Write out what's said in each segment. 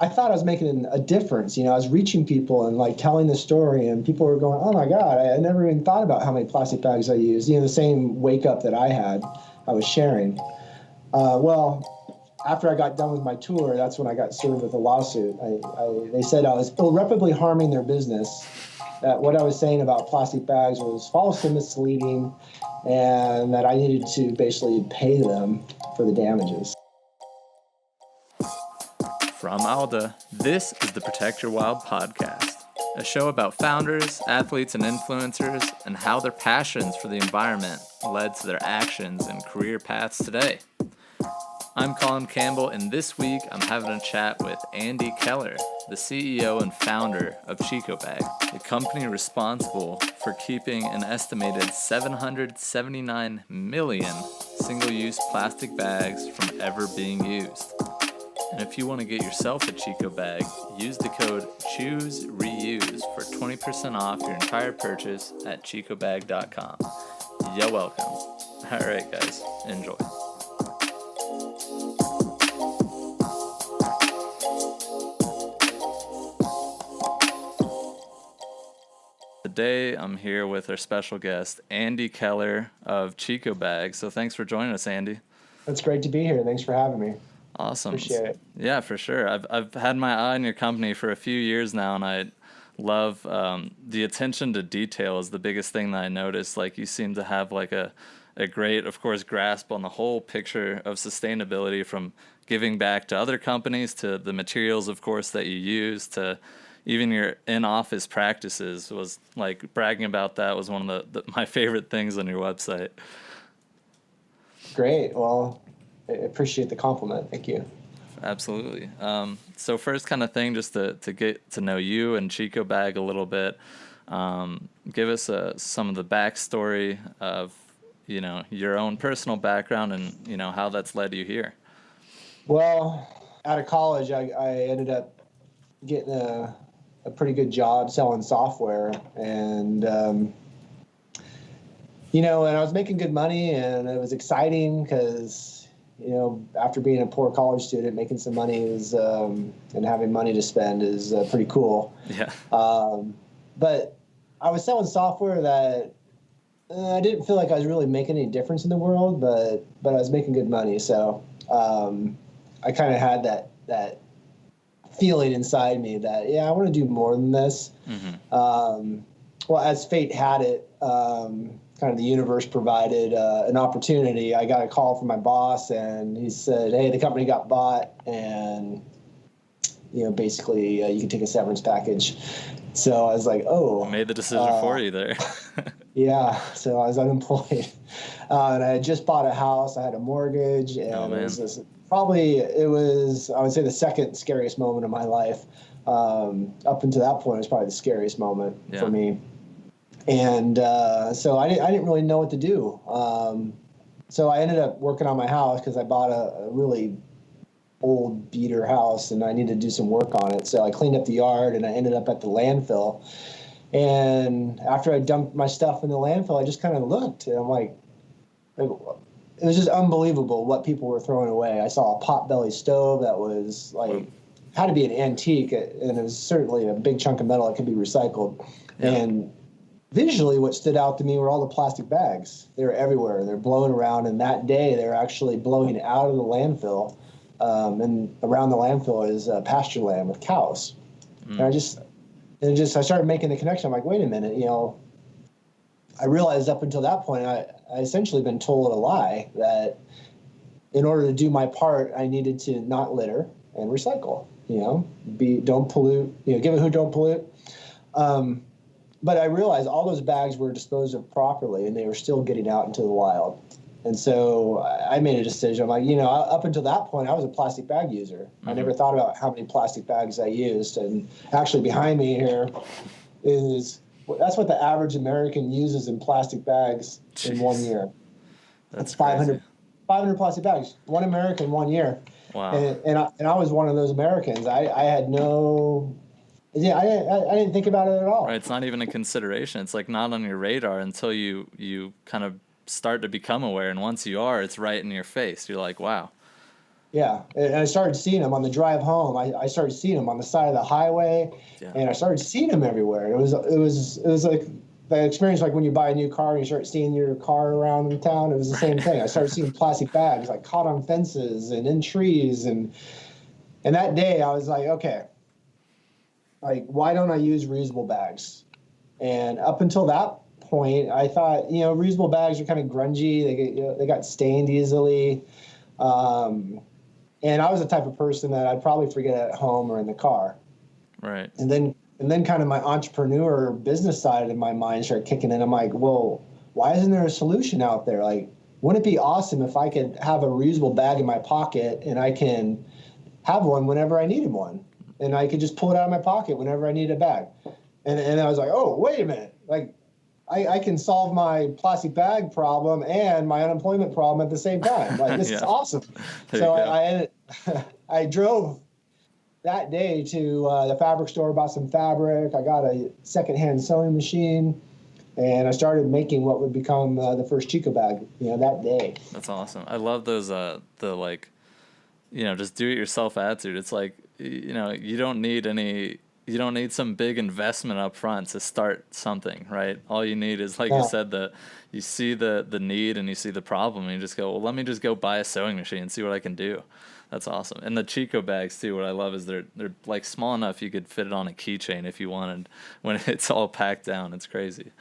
I thought I was making a difference. I was reaching people and like telling the story, and people were going, "Oh my God, I never even thought about how many plastic bags I use." The same wake up that I had, I was sharing. Well, after I got done with my tour, that's when I got served with a lawsuit. They said I was irreparably harming their business. That what I was saying about plastic bags was false and misleading, and that I needed to basically pay them for the damages. From ALDA, this is the Protect Your Wild podcast, a show about founders, athletes, and influencers, and how their passions for the environment led to their actions and career paths today. I'm Colin Campbell, and this week I'm having a chat with Andy Keller, the CEO and founder of Chicobag, the company responsible for keeping an estimated 779 million single-use plastic bags from ever being used. And if you want to get yourself a Chicobag, use the code CHOOSEREUSE for 20% off your entire purchase at chicobag.com. You're welcome. All right, guys, enjoy. Today, I'm here with our special guest, Andy Keller of Chicobag. So thanks for joining us, Andy. It's great to be here. Thanks for having me. Awesome. Appreciate it. Yeah, for sure. I've had my eye on your company for a few years now, and I love the attention to detail is the biggest thing that I noticed. Like, you seem to have like a great, of course, grasp on the whole picture of sustainability, from giving back to other companies to the materials, of course, that you use, to even your in-office practices. Was like bragging about that was one of my favorite things on your website. Great. Well, I appreciate the compliment. Thank you. Absolutely. So first kind of thing, just to get to know you and Chicobag a little bit, give us some of the backstory of, your own personal background and, how that's led you here. Well, out of college, I ended up getting a pretty good job selling software, and, and I was making good money, and it was exciting because, after being a poor college student, making some money is, and having money to spend is pretty cool. Yeah. But I was selling software that I didn't feel like I was really making any difference in the world, but I was making good money. So I kind of had that feeling inside me that, I want to do more than this. Mm-hmm. Well, as fate had it, kind of the universe provided an opportunity. I got a call from my boss, and he said, "Hey, the company got bought, and basically you can take a severance package." So I was like, "Oh." Made the decision for you there. Yeah. So I was unemployed, and I had just bought a house. I had a mortgage, and Oh, man. it was I would say the second scariest moment of my life. Up until that point, it was probably the scariest moment for me. And so I didn't really know what to do. So I ended up working on my house because I bought a really old beater house, and I needed to do some work on it. So I cleaned up the yard, and I ended up at the landfill. And after I dumped my stuff in the landfill, I just kind of looked, and I'm like, it was just unbelievable what people were throwing away. I saw a potbelly stove that was like, had to be an antique, and it was certainly a big chunk of metal that could be recycled. Yeah. And visually, what stood out to me were all the plastic bags. They were everywhere. They're blowing around, and that day they were actually blowing out of the landfill. And around the landfill is pasture land with cows. And I started making the connection. I'm like, wait a minute, I realized up until that point, I essentially been told a lie that in order to do my part, I needed to not litter and recycle. Don't pollute. Give it who don't pollute. But I realized all those bags were disposed of properly, and they were still getting out into the wild. And so I made a decision. I'm like, up until that point, I was a plastic bag user. Mm-hmm. I never thought about how many plastic bags I used. And actually behind me here that's what the average American uses in plastic bags in 1 year. That's 500 plastic bags. One American, 1 year. Wow. And I was one of those Americans. I had no... Yeah, I didn't think about it at all. Right, it's not even a consideration. It's like not on your radar until you kind of start to become aware, and once you are, it's right in your face. You're like, wow. Yeah, and I started seeing them on the drive home. I started seeing them on the side of the highway, and I started seeing them everywhere. It was like the experience like when you buy a new car and you start seeing your car around in town. It was the same thing. I started seeing plastic bags like caught on fences and in trees, and that day I was like, okay, like why don't I use reusable bags? And up until that point, I thought reusable bags are kind of grungy. They got stained easily. And I was the type of person that I'd probably forget at home or in the car. Right. And then kind of my entrepreneur business side of my mind started kicking in. I'm like, well, why isn't there a solution out there? Like, wouldn't it be awesome if I could have a reusable bag in my pocket and I can have one whenever I needed one? And I could just pull it out of my pocket whenever I needed a bag. And I was like, oh, wait a minute. Like, I can solve my plastic bag problem and my unemployment problem at the same time. Like, this is awesome. So I drove that day to the fabric store, bought some fabric. I got a secondhand sewing machine, and I started making what would become the first Chicobag, that day. That's awesome. I love those, just do-it-yourself attitude. It's like, you don't need some big investment up front to start something, right? All you need is, like you said, you see the need and you see the problem, and you just go, well, let me just go buy a sewing machine and see what I can do. That's awesome. And the Chico bags too, what I love is they're like small enough you could fit it on a keychain if you wanted when it's all packed down. It's crazy.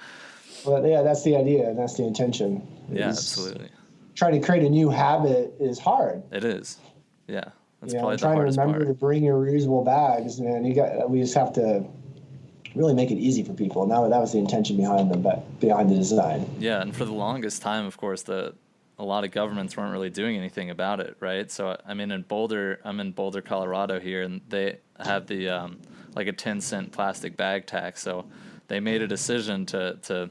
Well, yeah, that's the idea and that's the intention. Yeah, absolutely. Trying to create a new habit is hard. It is. Yeah. That's probably the hardest part. Trying to remember to bring your reusable bags, man. We just have to really make it easy for people. And that was the intention behind the design. Yeah, and for the longest time, of course, a lot of governments weren't really doing anything about it, right? So I'm in Boulder, Colorado here, and they have the like a 10-cent plastic bag tax. So they made a decision to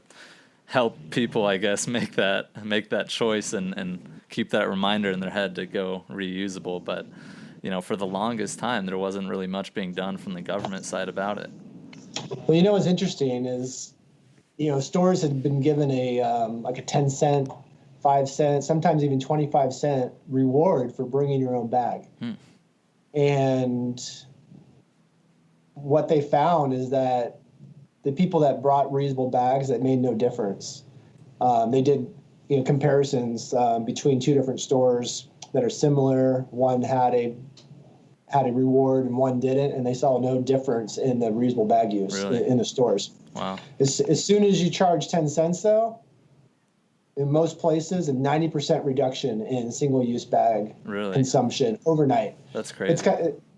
help people, I guess, make that choice and keep that reminder in their head to go reusable. But for the longest time, there wasn't really much being done from the government side about it. Well, what's interesting is, stores had been given a 10 cent, 5 cent, sometimes even 25 cent reward for bringing your own bag. And what they found is that the people that brought reusable bags, that made no difference. They did comparisons between two different stores that are similar. One had a reward and one didn't, and they saw no difference in the reusable bag use in the stores. Wow. As soon as you charge 10 cents, though, in most places, a 90% reduction in single-use bag consumption overnight. That's crazy.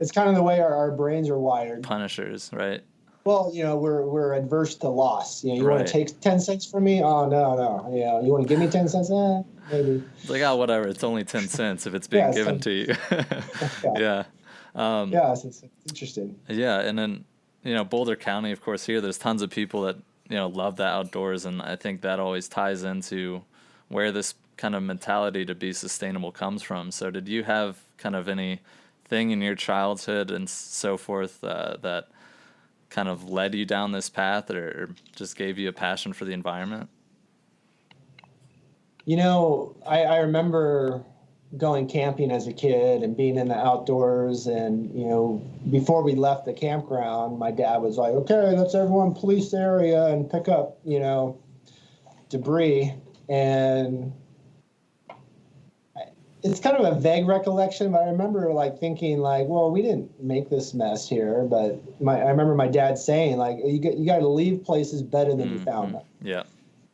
It's kind of the way our brains are wired. Punishers, right? Well, we're adverse to loss. You want to take 10 cents from me? Oh, no. You want to give me 10 cents? Maybe. It's like, whatever. It's only 10 cents if it's being given to you. Yeah. It's interesting. Yeah, and then, Boulder County, of course, here, there's tons of people that, love the outdoors, and I think that always ties into where this kind of mentality to be sustainable comes from. So did you have kind of anything in your childhood and so forth that kind of led you down this path or just gave you a passion for the environment? I remember going camping as a kid and being in the outdoors, and before we left the campground, my dad was like, okay, let's everyone police the area and pick up debris. And it's kind of a vague recollection, but I remember thinking well, we didn't make this mess here, but I remember my dad saying you got to leave places better than you found them. Yeah.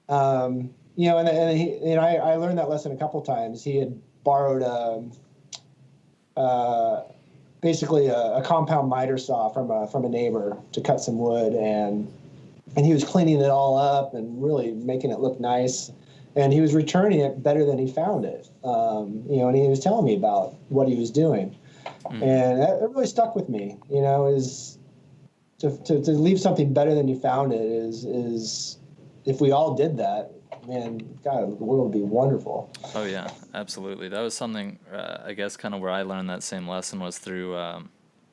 And I learned that lesson a couple times. He had borrowed basically a compound miter saw from a neighbor to cut some wood, and he was cleaning it all up and really making it look nice, and he was returning it better than he found it. And he was telling me about what he was doing, and that really stuck with me. Is to leave something better than you found it is if we all did that, man, God, the world would be wonderful. Oh, yeah, absolutely. That was something, I guess, kind of where I learned that same lesson was through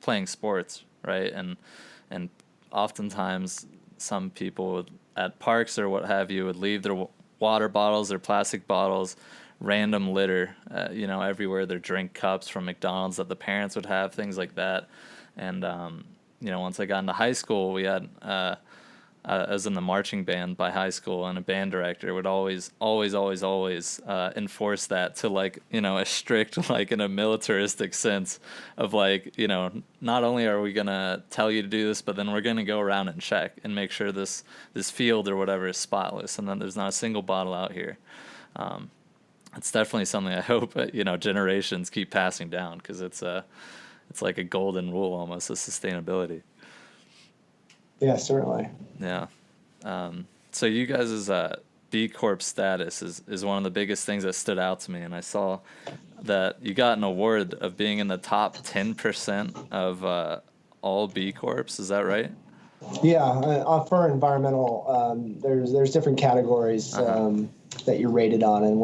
playing sports, right? And oftentimes some people at parks or what have you would leave their water bottles or plastic bottles random litter, everywhere. Their drink cups from McDonald's that the parents would have, things like that. And, once I got into high school, we had, I was in the marching band by high school, and a band director would always enforce that to a strict, in a militaristic sense of not only are we going to tell you to do this, but then we're going to go around and check and make sure this field or whatever is spotless and then there's not a single bottle out here. It's definitely something I hope, generations keep passing down, because it's like a golden rule almost of sustainability. Yeah, certainly. Yeah. So you guys' B Corp status is one of the biggest things that stood out to me. And I saw that you got an award of being in the top 10% of all B Corps. Is that right? Yeah. For environmental, there's different categories that you're rated on. And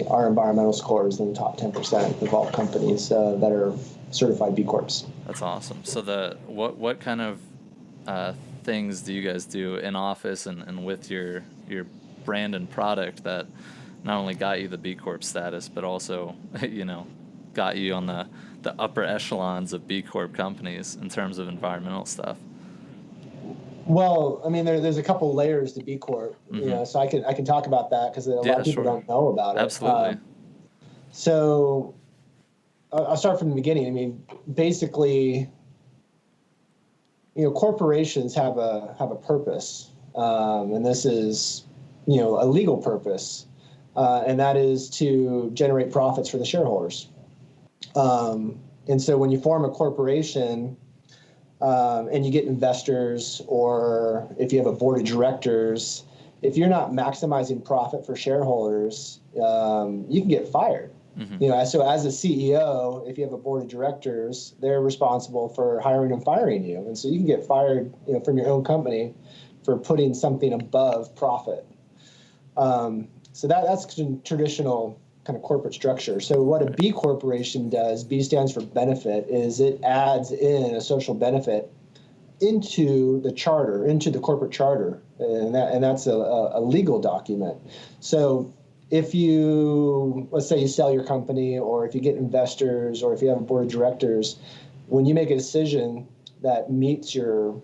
our environmental score is in the top 10% of all companies that are certified B Corps. That's awesome. So what kind of things do you guys do in office and with your brand and product that not only got you the B Corp status, but also, got you on the upper echelons of B Corp companies in terms of environmental stuff? Well, I mean, there's a couple layers to B Corp, so I can talk about that, because a lot of people don't know about it. Absolutely. So I'll start from the beginning. I mean, basically, corporations have a purpose, and this is, a legal purpose, and that is to generate profits for the shareholders. And so when you form a corporation, and you get investors, or if you have a board of directors, if you're not maximizing profit for shareholders, you can get fired. Mm-hmm. So as a CEO, if you have a board of directors, they're responsible for hiring and firing you. And so you can get fired, from your own company for putting something above profit. So that's traditional kind of corporate structure. So what a B corporation does, B stands for benefit, is it adds in a social benefit into the charter, into the corporate charter. And that's a legal document. So if let's say you sell your company, or if you get investors, or if you have a board of directors, when you make a decision that meets your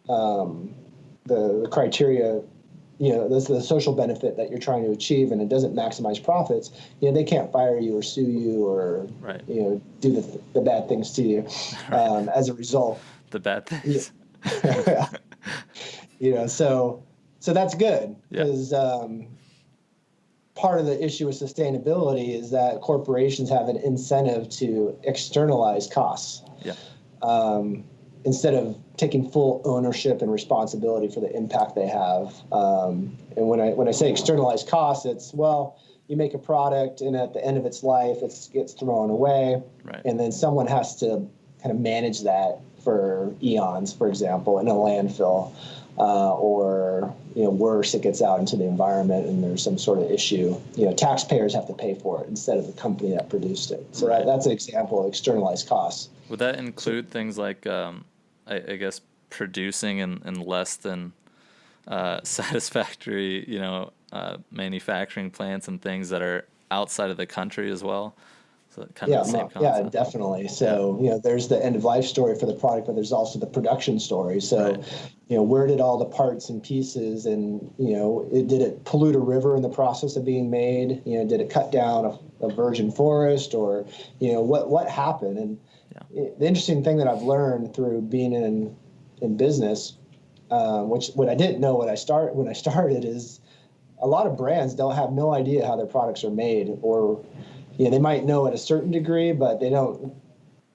the criteria, that's the social benefit that you're trying to achieve, and it doesn't maximize profits, they can't fire you or sue you or do the bad things to you as a result. The bad things. So that's good, because part of the issue with sustainability is that corporations have an incentive to externalize costs. Instead of taking full ownership and responsibility for the impact they have. And when I say externalize costs, it's, you make a product, and at the end of its life, it gets thrown away. Right. And then someone has to kind of manage that for eons, for example, in a landfill. Or worse, it gets out into the environment and there's some sort of issue. Taxpayers have to pay for it instead of the company that produced it. So that's an example of externalized costs. Would that include things like, I guess, producing in less than satisfactory, manufacturing plants and things that are outside of the country as well? So kind of the same concept. Yeah, definitely. So, there's the end of life story for the product, but there's also the production story. So, where did all the parts and pieces, and, did it pollute a river in the process of being made? Did it cut down a virgin forest, or, what happened? And the interesting thing that I've learned through being in business, what I didn't know when I started, is a lot of brands don't have no idea how their products are made, or they might know at a certain degree, but they don't.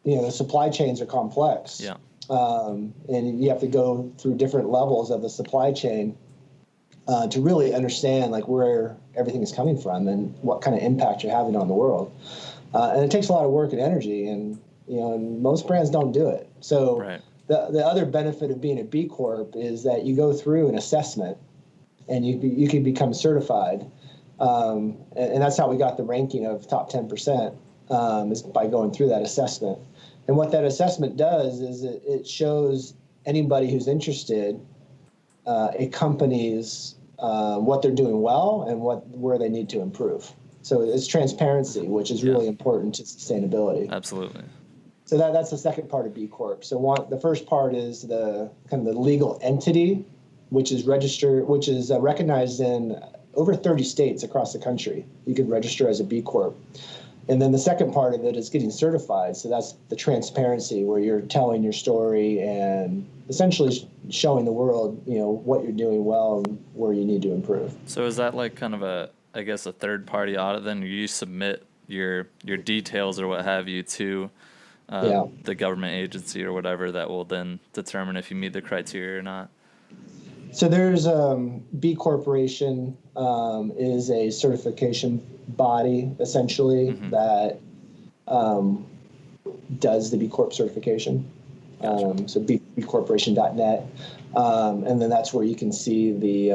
The supply chains are complex. Yeah. And you have to go through different levels of the supply chain to really understand where everything is coming from and what kind of impact you're having on the world. And it takes a lot of work and energy, and and most brands don't do it. So the other benefit of being a B Corp is that you go through an assessment, and you can become certified. And that's how we got the ranking of top 10%, is by going through that assessment. And what that assessment does is it shows anybody who's interested a company's what they're doing well and where they need to improve. So it's transparency, which is really important to sustainability. Absolutely. So that's the second part of B Corp. So the first part is the kind of the legal entity, which is recognized in over 30 states across the country. You could register as a B Corp. And then the second part of it is getting certified. So that's the transparency, where you're telling your story and essentially showing the world, what you're doing well and where you need to improve. So is that like kind of a third-party audit then? You submit your details or what have you to the government agency or whatever that will then determine if you meet the criteria or not? So there's B Corporation is a certification body, essentially, that does the B Corp certification. Gotcha. So bcorporation.net. And then that's where you can see the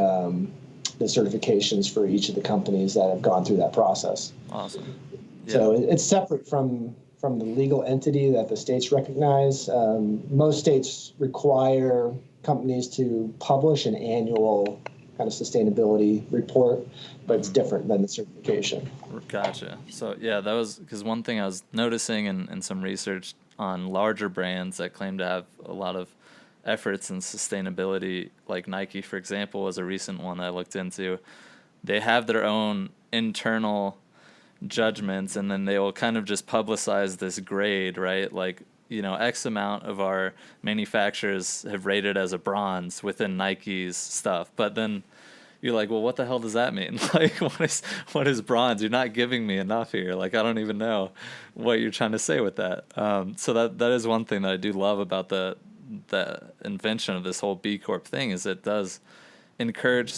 certifications for each of the companies that have gone through that process. Awesome. Yeah. So it's separate from the legal entity that the states recognize. Most states require companies to publish an annual kind of sustainability report, but it's different than the certification. Gotcha. So yeah, that was because one thing I was noticing in some research on larger brands that claim to have a lot of efforts in sustainability, like Nike, for example, was a recent one I looked into. They have their own internal judgments, and then they will kind of just publicize this grade, right? Like, X amount of our manufacturers have rated as a bronze within Nike's stuff. But then you're like, well, what the hell does that mean? Like, what is bronze? You're not giving me enough here. Like, I don't even know what you're trying to say with that. So that is one thing that I do love about the invention of this whole B Corp thing, is it does encourage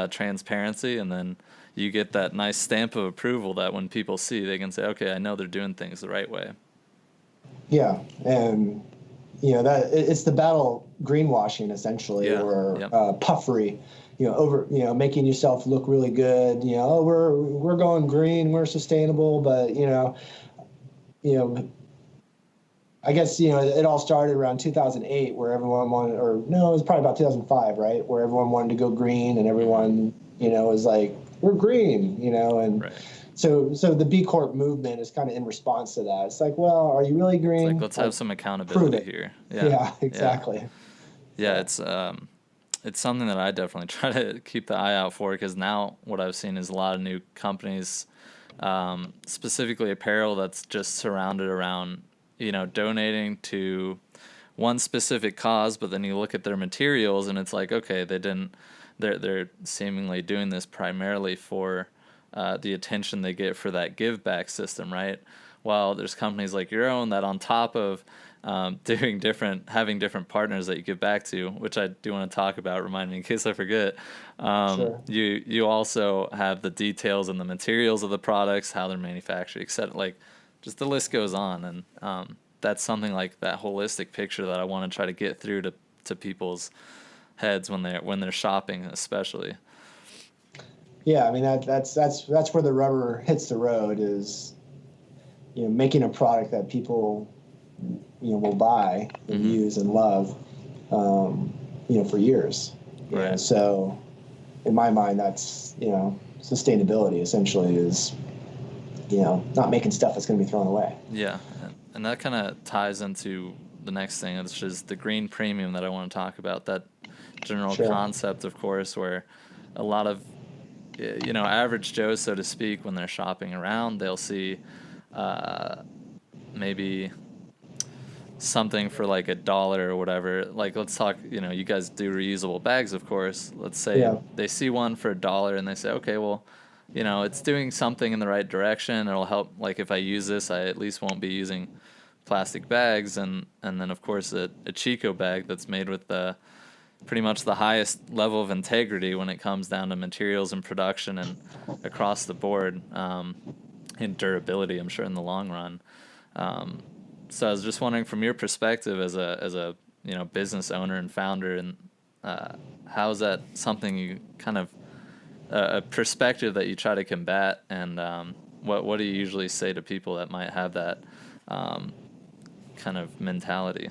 transparency, and then you get that nice stamp of approval that when people see, they can say, okay, I know they're doing things the right way. Yeah, and that it's the battle greenwashing, essentially, or puffery. Making yourself look really good. We're going green, we're sustainable, but I guess it all started around 2008, where everyone wanted, or no, it was probably about 2005, right, where everyone wanted to go green, and everyone was like, we're green, and. Right. So the B Corp movement is kind of in response to that. It's like, well, are you really green? It's like, let's have some accountability here. Yeah, exactly. Yeah, it's something that I definitely try to keep the eye out for, because now what I've seen is a lot of new companies, specifically apparel, that's just surrounded around, donating to one specific cause, but then you look at their materials and it's like, okay, they're seemingly doing this primarily for the attention they get for that give back system, right? While there's companies like your own that, on top of having different partners that you give back to, which I do want to talk about, remind me in case I forget. Sure. You also have the details and the materials of the products, how they're manufactured, etc. Like, just the list goes on, and that's something like that holistic picture that I want to try to get through to people's heads when they're shopping, especially. Yeah, I mean that's where the rubber hits the road, is making a product that people will buy and use and love for years. Right. So in my mind, that's sustainability essentially is not making stuff that's going to be thrown away. Yeah, and that kind of ties into the next thing, which is the green premium that I want to talk about. That general concept, of course, where a lot of average Joes, so to speak, when they're shopping around, they'll see maybe something for like $1 or whatever. Like, let's talk, you guys do reusable bags, of course. Let's say they see one for $1 and they say, okay, well, it's doing something in the right direction. It'll help. Like, if I use this, I at least won't be using plastic bags. And then, of course, a Chicobag that's made with pretty much the highest level of integrity when it comes down to materials and production and across the board, and durability, I'm sure, in the long run. So I was just wondering, from your perspective as a business owner and founder, and how is that something you kind of a perspective that you try to combat, and what do you usually say to people that might have that kind of mentality?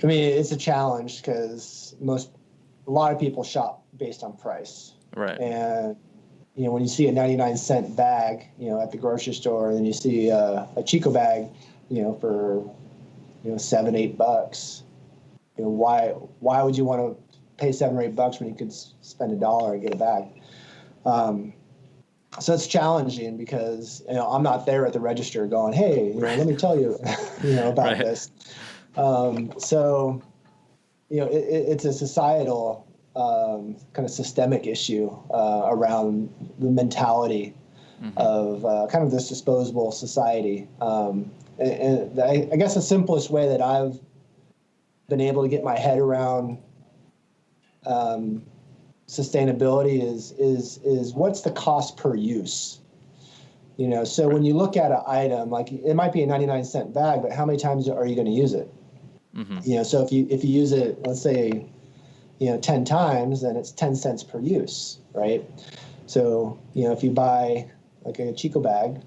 I mean, it's a challenge because a lot of people shop based on price. Right. And when you see a 99-cent bag, at the grocery store, and then you see a Chicobag, for, $7-8, why would you want to pay $7 or $8 when you could spend $1 and get a bag? So it's challenging because, I'm not there at the register going, hey, let me tell you, about Right. this. So, it's a societal kind of systemic issue around the mentality of kind of this disposable society. And I guess the simplest way that I've been able to get my head around sustainability is what's the cost per use? So when you look at an item, like it might be a 99-cent bag, but how many times are you going to use it? So if you use it, let's say, 10 times, then it's 10 cents per use, right? So, if you buy like a Chicobag,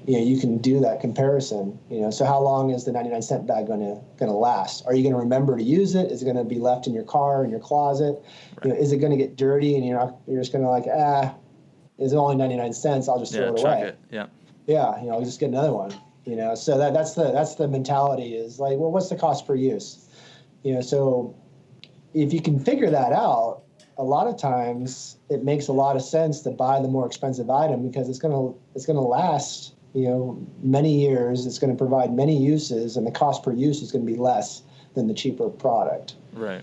you can do that comparison. So how long is the 99-cent bag going to last? Are you going to remember to use it? Is it going to be left in your car, in your closet? Right. Is it going to get dirty and you're just going to it's only 99 cents. I'll just throw it away. It. Yeah. Yeah. I'll just get another one. So that's the mentality is like, well, what's the cost per use? So if you can figure that out, a lot of times it makes a lot of sense to buy the more expensive item because it's going to last, many years. It's going to provide many uses, and the cost per use is going to be less than the cheaper product. Right.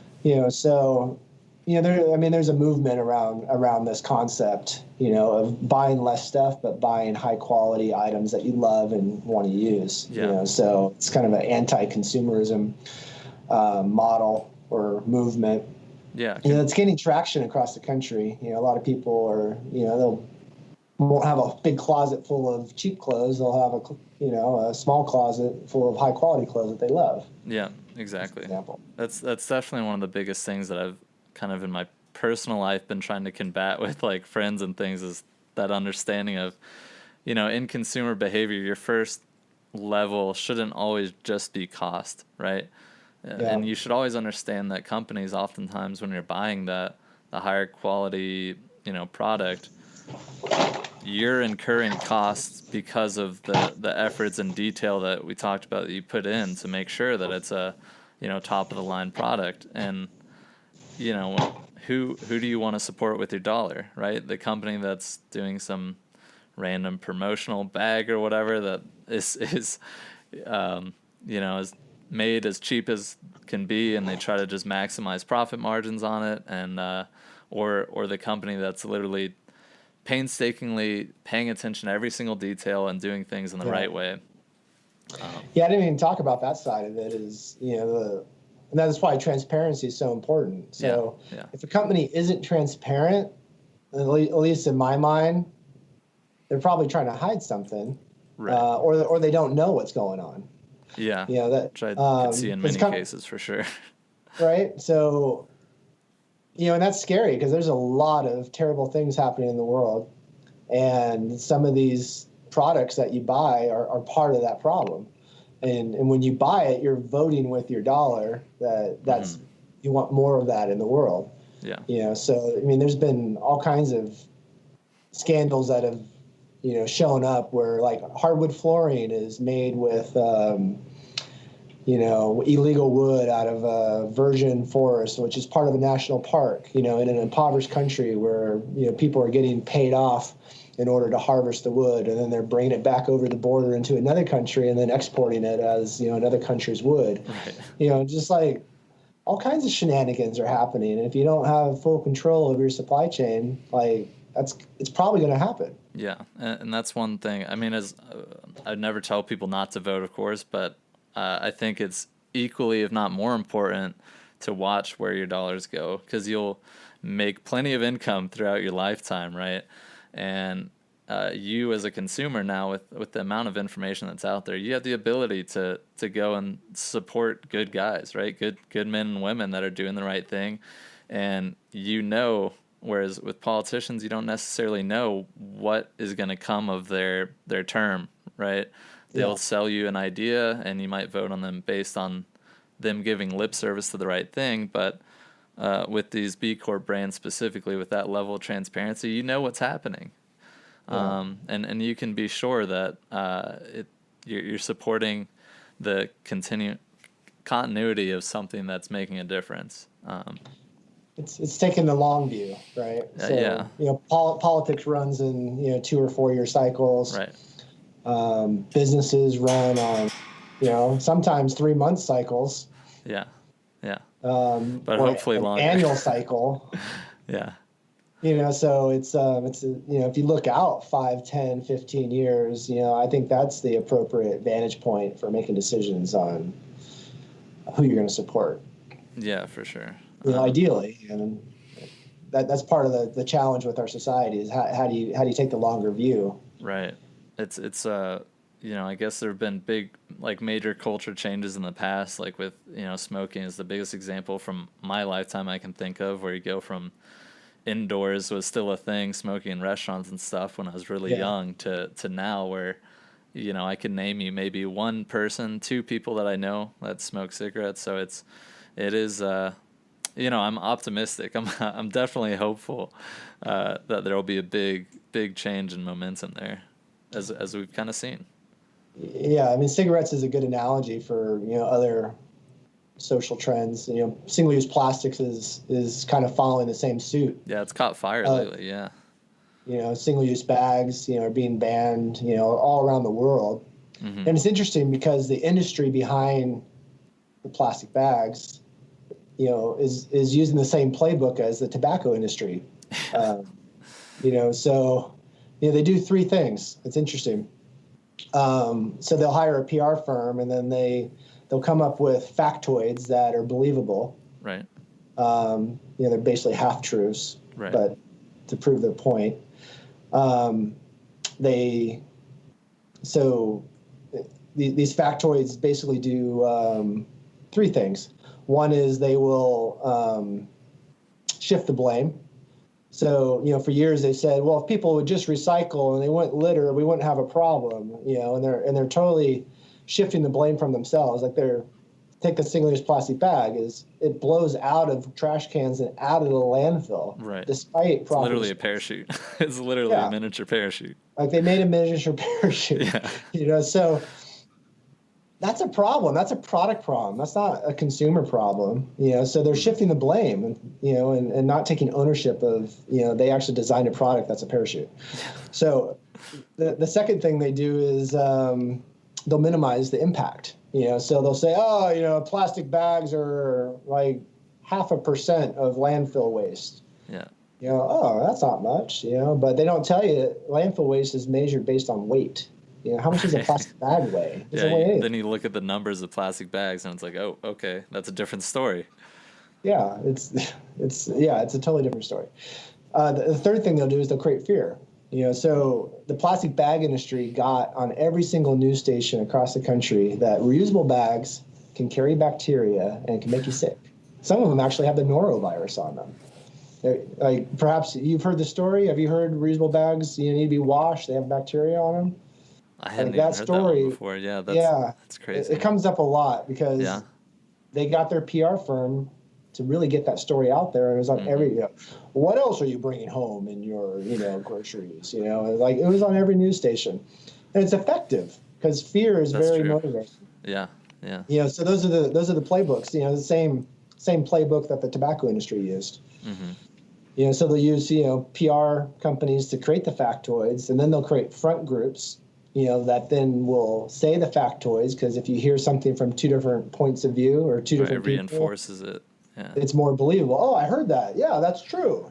So, there's a movement around this concept, of buying less stuff but buying high quality items that you love and want to use. Yeah. So it's kind of an anti-consumerism model or movement. Yeah. It's gaining traction across the country. A lot of people are, won't have a big closet full of cheap clothes. They'll have a small closet full of high quality clothes that they love. Yeah, exactly. Example. That's definitely one of the biggest things that I've kind of in my personal life been trying to combat with like friends and things is that understanding of, in consumer behavior, your first level shouldn't always just be cost, right? Yeah. And you should always understand that companies oftentimes when you're buying the higher quality, product, you're incurring costs because of the efforts and detail that we talked about that you put in to make sure that it's a, top of the line product. And, who do you want to support with your dollar, right? The company that's doing some random promotional bag or whatever that is made as cheap as can be, and they try to just maximize profit margins on it, and or the company that's literally painstakingly paying attention to every single detail and doing things in the right way. I didn't even talk about that side of it. Is and that's why transparency is so important. So if a company isn't transparent, at least in my mind, they're probably trying to hide something, right? Or they don't know what's going on. Yeah, which I could see in many cases for sure. Right. So, and that's scary because there's a lot of terrible things happening in the world, and some of these products that you buy are part of that problem. And when you buy it, you're voting with your dollar that's you want more of that in the world. Yeah. So there's been all kinds of scandals that have shown up where like hardwood flooring is made with illegal wood out of a virgin forest, which is part of a national park, in an impoverished country where people are getting paid off in order to harvest the wood, and then they're bringing it back over the border into another country and then exporting it as another country's wood. Right. Just like all kinds of shenanigans are happening, and if you don't have full control of your supply chain, like it's probably going to happen. Yeah, and that's one thing. As I'd never tell people not to vote, of course, but I think it's equally, if not more important, to watch where your dollars go, because you'll make plenty of income throughout your lifetime, right? And you as a consumer now, with the amount of information that's out there, you have the ability to go and support good guys, right? Good men and women that are doing the right thing, and whereas with politicians, you don't necessarily know what is going to come of their term, right? They'll sell you an idea, and you might vote on them based on them giving lip service to the right thing, but with these B Corp brands specifically, with that level of transparency, you know what's happening. And you can be sure that you're supporting the continuity of something that's making a difference. It's taking the long view, right? So, politics runs in 2 or 4 year cycles. Right. Businesses run on sometimes 3 month cycles. Yeah. But hopefully longer. Annual cycle. Yeah. So it's if you look out 5, 10, 15 years, I think that's the appropriate vantage point for making decisions on who you're going to support. Yeah, for sure. Ideally, and that's part of the challenge with our society is how do you take the longer view? Right. It's I guess there have been big, like, major culture changes in the past, like with, smoking is the biggest example from my lifetime I can think of, where you go from indoors was still a thing, smoking in restaurants and stuff when I was really young, to now where, I can name you maybe one person, 2 people that I know that smoke cigarettes. So it is, I'm optimistic. I'm definitely hopeful that there will be a big change in momentum there, as we've kind of seen. Yeah, I mean, cigarettes is a good analogy for other social trends. Single-use plastics is kind of following the same suit. Yeah, it's caught fire lately. Yeah. Single-use bags, are being banned, all around the world. Mm-hmm. And it's interesting because the industry behind the plastic bags, is using the same playbook as the tobacco industry. So they do 3 things. It's interesting. So they'll hire a PR firm, and then they'll come up with factoids that are believable. Right. They're basically half truths, right, but to prove their point. These factoids basically do 3 things. One is they will shift the blame. So, for years they said, well, if people would just recycle and they wouldn't litter, we wouldn't have a problem, and they're totally shifting the blame from themselves. Like take the single-use plastic bag, it blows out of trash cans and out of the landfill. Right. Despite it's literally a parachute. It's literally a miniature parachute. Like they made a miniature parachute. Yeah. So that's a problem. That's a product problem. That's not a consumer problem. So they're shifting the blame and not taking ownership of, they actually designed a product that's a parachute. So the second thing they do is they'll minimize the impact. So they'll say, plastic bags are like 0.5% of landfill waste. Yeah. That's not much, but they don't tell you landfill waste is measured based on weight. How much does a plastic bag weigh? Then you look at the numbers of plastic bags, and it's like, oh, okay, that's a different story. Yeah, it's a totally different story. The third thing they'll do is they'll create fear. So the plastic bag industry got on every single news station across the country that reusable bags can carry bacteria and can make you sick. Some of them actually have the norovirus on them. Like, perhaps you've heard the story. Have you heard reusable bags need to be washed? They have bacteria on them. I hadn't even heard that one before. Yeah, that's crazy. It comes up a lot because they got their PR firm to really get that story out there. And it was on every, what else are you bringing home in your, groceries? Like it was on every news station. And it's effective because fear is very motivating. Yeah. So those are the playbooks, the same playbook that the tobacco industry used. Mm-hmm. So they'll use, PR companies to create the factoids, and then they'll create front groups, that then will say the factoids, because if you hear something from 2 different points of view or 2 different people, reinforces it. Yeah. It's more believable. Oh, I heard that. Yeah, that's true.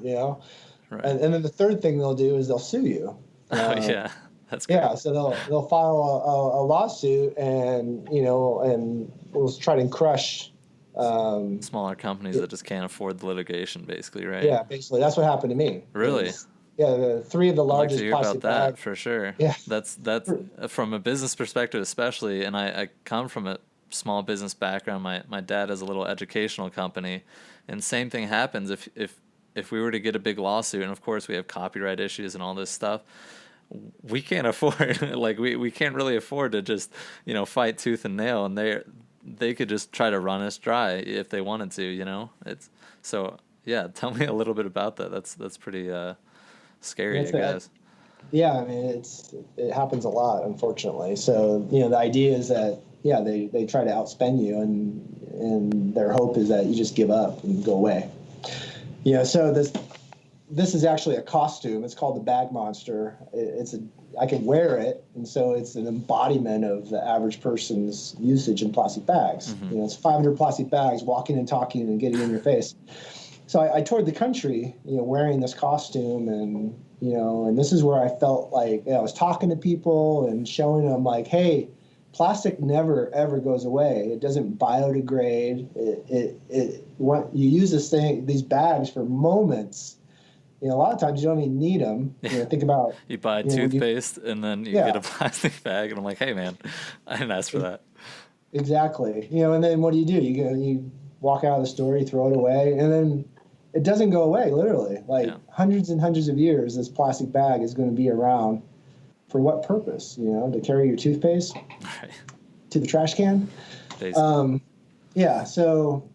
Right. And then the third thing they'll do is they'll sue you. That's great. Yeah, so they'll file a lawsuit and we'll try to crush smaller companies that just can't afford the litigation, basically, right? Yeah, basically that's what happened to me. Really? The 3 of the largest I'd like to hear plastic about that bag. for sure. Yeah, that's from a business perspective, especially, and I come from a small business background. My dad has a little educational company, and same thing happens if we were to get a big lawsuit, and of course we have copyright issues and all this stuff. We can't afford we can't really afford to just fight tooth and nail, and they could just try to run us dry if they wanted to, you know? It's so, yeah, tell me a little bit about that. That's pretty scary, I guess. Yeah, I mean, it happens a lot, unfortunately. So, you know, the idea is that, yeah, they try to outspend you, and their hope is that you just give up and go away. You know, so this is actually a costume. It's called the Bag Monster. I can wear it, and so it's an embodiment of the average person's usage in plastic bags. Mm-hmm. You know, it's 500 plastic bags walking and talking and getting in your face. So I toured the country, you know, wearing this costume, and you know, and this is where I felt like, you know, I was talking to people and showing them like, hey, plastic never ever goes away. It doesn't biodegrade. You use these bags for moments. You know, a lot of times you don't even need them. You know, think about you buy toothpaste and then you get a plastic bag, and I'm like, hey man, I didn't ask for that. Exactly. You know, and then what do? You walk out of the store, you throw it away, and then it doesn't go away, literally. Like hundreds and hundreds of years, this plastic bag is going to be around. For what purpose? You know, to carry your toothpaste to the trash can? Yeah, so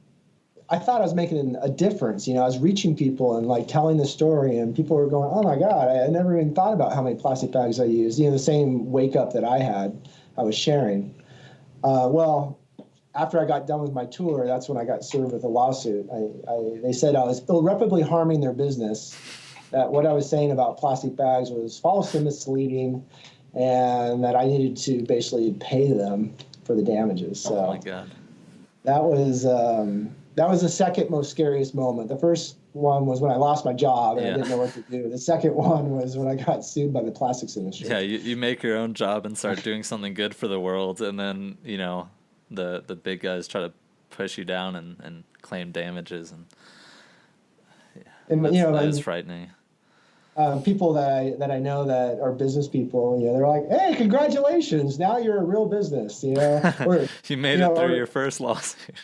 I thought I was making a difference. You know, I was reaching people and like telling the story, and people were going, oh my God, I never even thought about how many plastic bags I use. You know, the same wake up that I was sharing. Well, after I got done with my tour, that's when I got served with a lawsuit. They said I was irreparably harming their business, that what I was saying about plastic bags was false and misleading, and that I needed to basically pay them for the damages. So oh my God. That was the second most scariest moment. The first one was when I lost my job and I didn't know what to do. The second one was when I got sued by the plastics industry. Yeah, you make your own job and start doing something good for the world, and then, you know, the big guys try to push you down and claim damages, and you know, that is frightening. People that I know that are business people, you know, they're like, "Hey, congratulations! Now you're a real business." You know, or, you made it through your first lawsuit.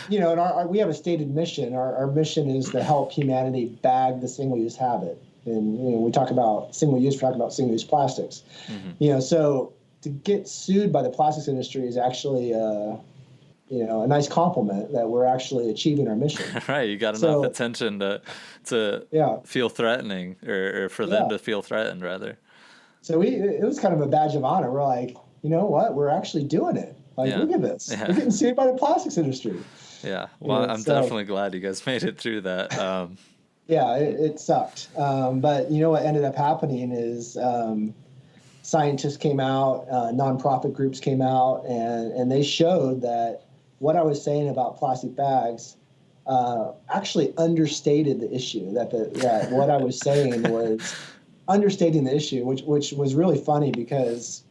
You know, and we have a stated mission. Our mission is to help humanity bag the single-use habit. And you know, we talk about single-use, we talk about single-use plastics. Mm-hmm. You know, so to get sued by the plastics industry is actually, you know, a nice compliment that we're actually achieving our mission. Right, you got enough attention to feel threatening, or for them to feel threatened, rather. So it was kind of a badge of honor. We're like, you know what? We're actually doing it. Like, look at this. Yeah. We're getting sued by the plastics industry. Yeah, well, you know, I'm definitely glad you guys made it through that. Yeah, it sucked. But you know what ended up happening is scientists came out, nonprofit groups came out, and they showed that what I was saying about plastic bags actually understated the issue. That what I was saying was understating the issue, which was really funny, because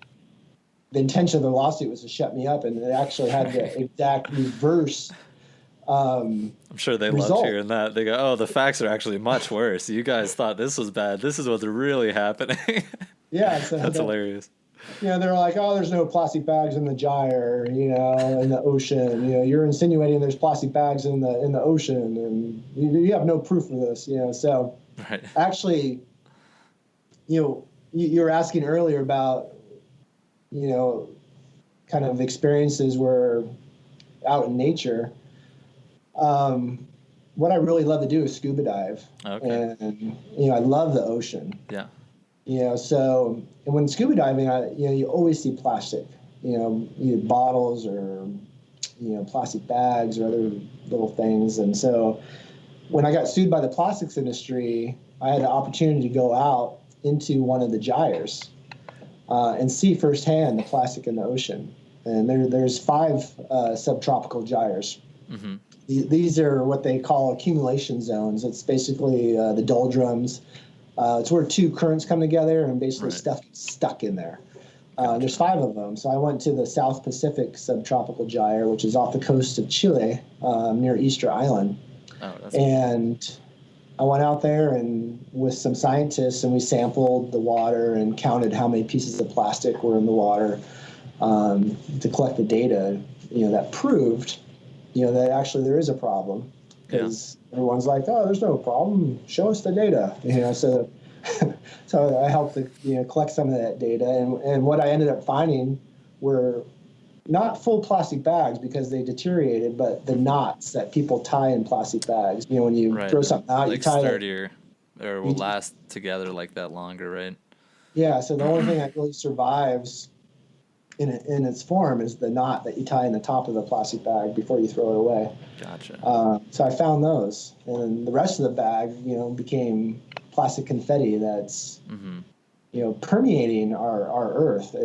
the intention of the lawsuit was to shut me up, and it actually had the exact reverse. I'm sure they loved hearing that. They go, "Oh, the facts are actually much worse. You guys thought this was bad. This is what's really happening." Yeah, so that's hilarious. You know, they're like, "Oh, there's no plastic bags in the gyre, you know, in the ocean. You know, you're insinuating there's plastic bags in the ocean, and you have no proof of this." You know, so actually, you know, you were asking earlier about, you know, kind of experiences where out in nature. What I really love to do is scuba dive. Okay. And, you know, I love the ocean. Yeah. You know, so, and when scuba diving, you always see plastic, you know, either bottles or, you know, plastic bags or other little things. And so when I got sued by the plastics industry, I had the opportunity to go out into one of the gyres and see firsthand the plastic in the ocean. And there's 5 subtropical gyres. Mm-hmm. These are what they call accumulation zones. It's basically the doldrums. It's where 2 currents come together and basically stuff gets stuck in there. There's 5 of them. So I went to the South Pacific subtropical gyre, which is off the coast of Chile, near Easter Island. Oh, that's and I went out there and with some scientists, and we sampled the water and counted how many pieces of plastic were in the water to collect the data, you know, that proved, you know, that actually there is a problem, because everyone's like, "Oh, there's no problem. Show us the data." You know, so I helped collect some of that data, and what I ended up finding were not full plastic bags because they deteriorated, but the knots that people tie in plastic bags. When you throw something out, like you tie sturdier, or will last together like that longer, right? Yeah. So the only thing that really survives in its form is the knot that you tie in the top of the plastic bag before you throw it away. Gotcha. So I found those, and the rest of the bag, became plastic confetti that's, permeating our Earth.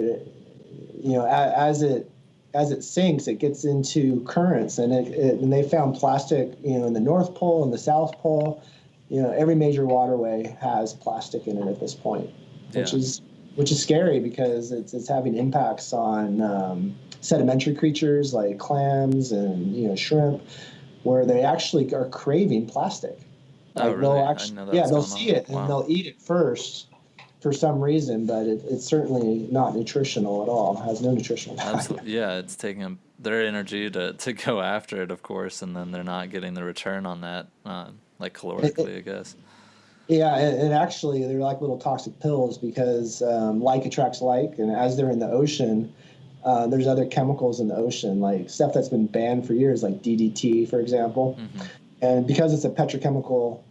As it sinks, it gets into currents, and they found plastic, in the North Pole and the South Pole. Every major waterway has plastic in it at this point, which is scary because it's having impacts on sedimentary creatures like clams and shrimp, where they actually are craving plastic. Like really? They'll see it and they'll eat it first for some reason, but it's certainly not nutritional at all. It has no nutritional value. Absolutely. Yeah, it's taking their energy to go after it, of course, and then they're not getting the return on that, like calorically, I guess. Yeah, and actually they're like little toxic pills because like attracts like, and as they're in the ocean, there's other chemicals in the ocean, like stuff that's been banned for years, like DDT, for example. And because it's a petrochemical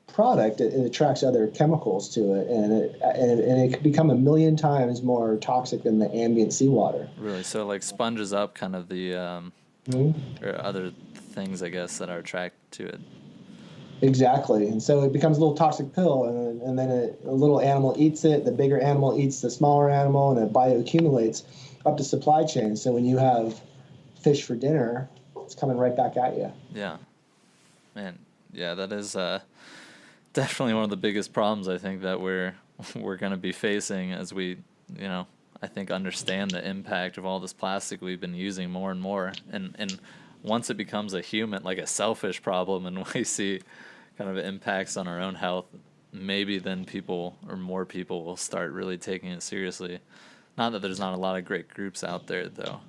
product, it attracts other chemicals to it, and it can become 1,000,000 times more toxic than the ambient seawater. Really? So like sponges up kind of the or other things, I guess, that are attracted to it. Exactly, and so it becomes a little toxic pill, and then a little animal eats it. The bigger animal eats the smaller animal, and it bioaccumulates up the supply chain. So when you have fish for dinner, it's coming right back at you. Yeah, man. Yeah, that is definitely one of the biggest problems I think that we're going to be facing as we, I think understand the impact of all this plastic we've been using more and more, and once it becomes a human, like a selfish problem, and we see kind of impacts on our own health, maybe then people or more people will start really taking it seriously. Not that there's not a lot of great groups out there, though.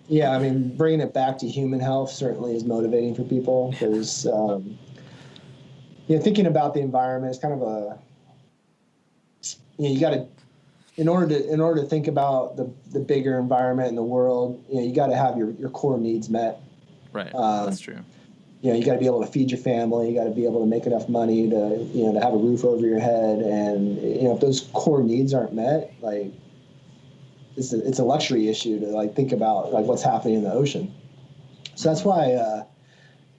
Yeah, I mean, bringing it back to human health certainly is motivating for people because, thinking about the environment is kind of you got to, in order to think about the bigger environment in the world, you got to have your core needs met. Right, that's true. You got to be able to feed your family. You got to be able to make enough money to have a roof over your head. And if those core needs aren't met, like it's a luxury issue to think about what's happening in the ocean. So that's why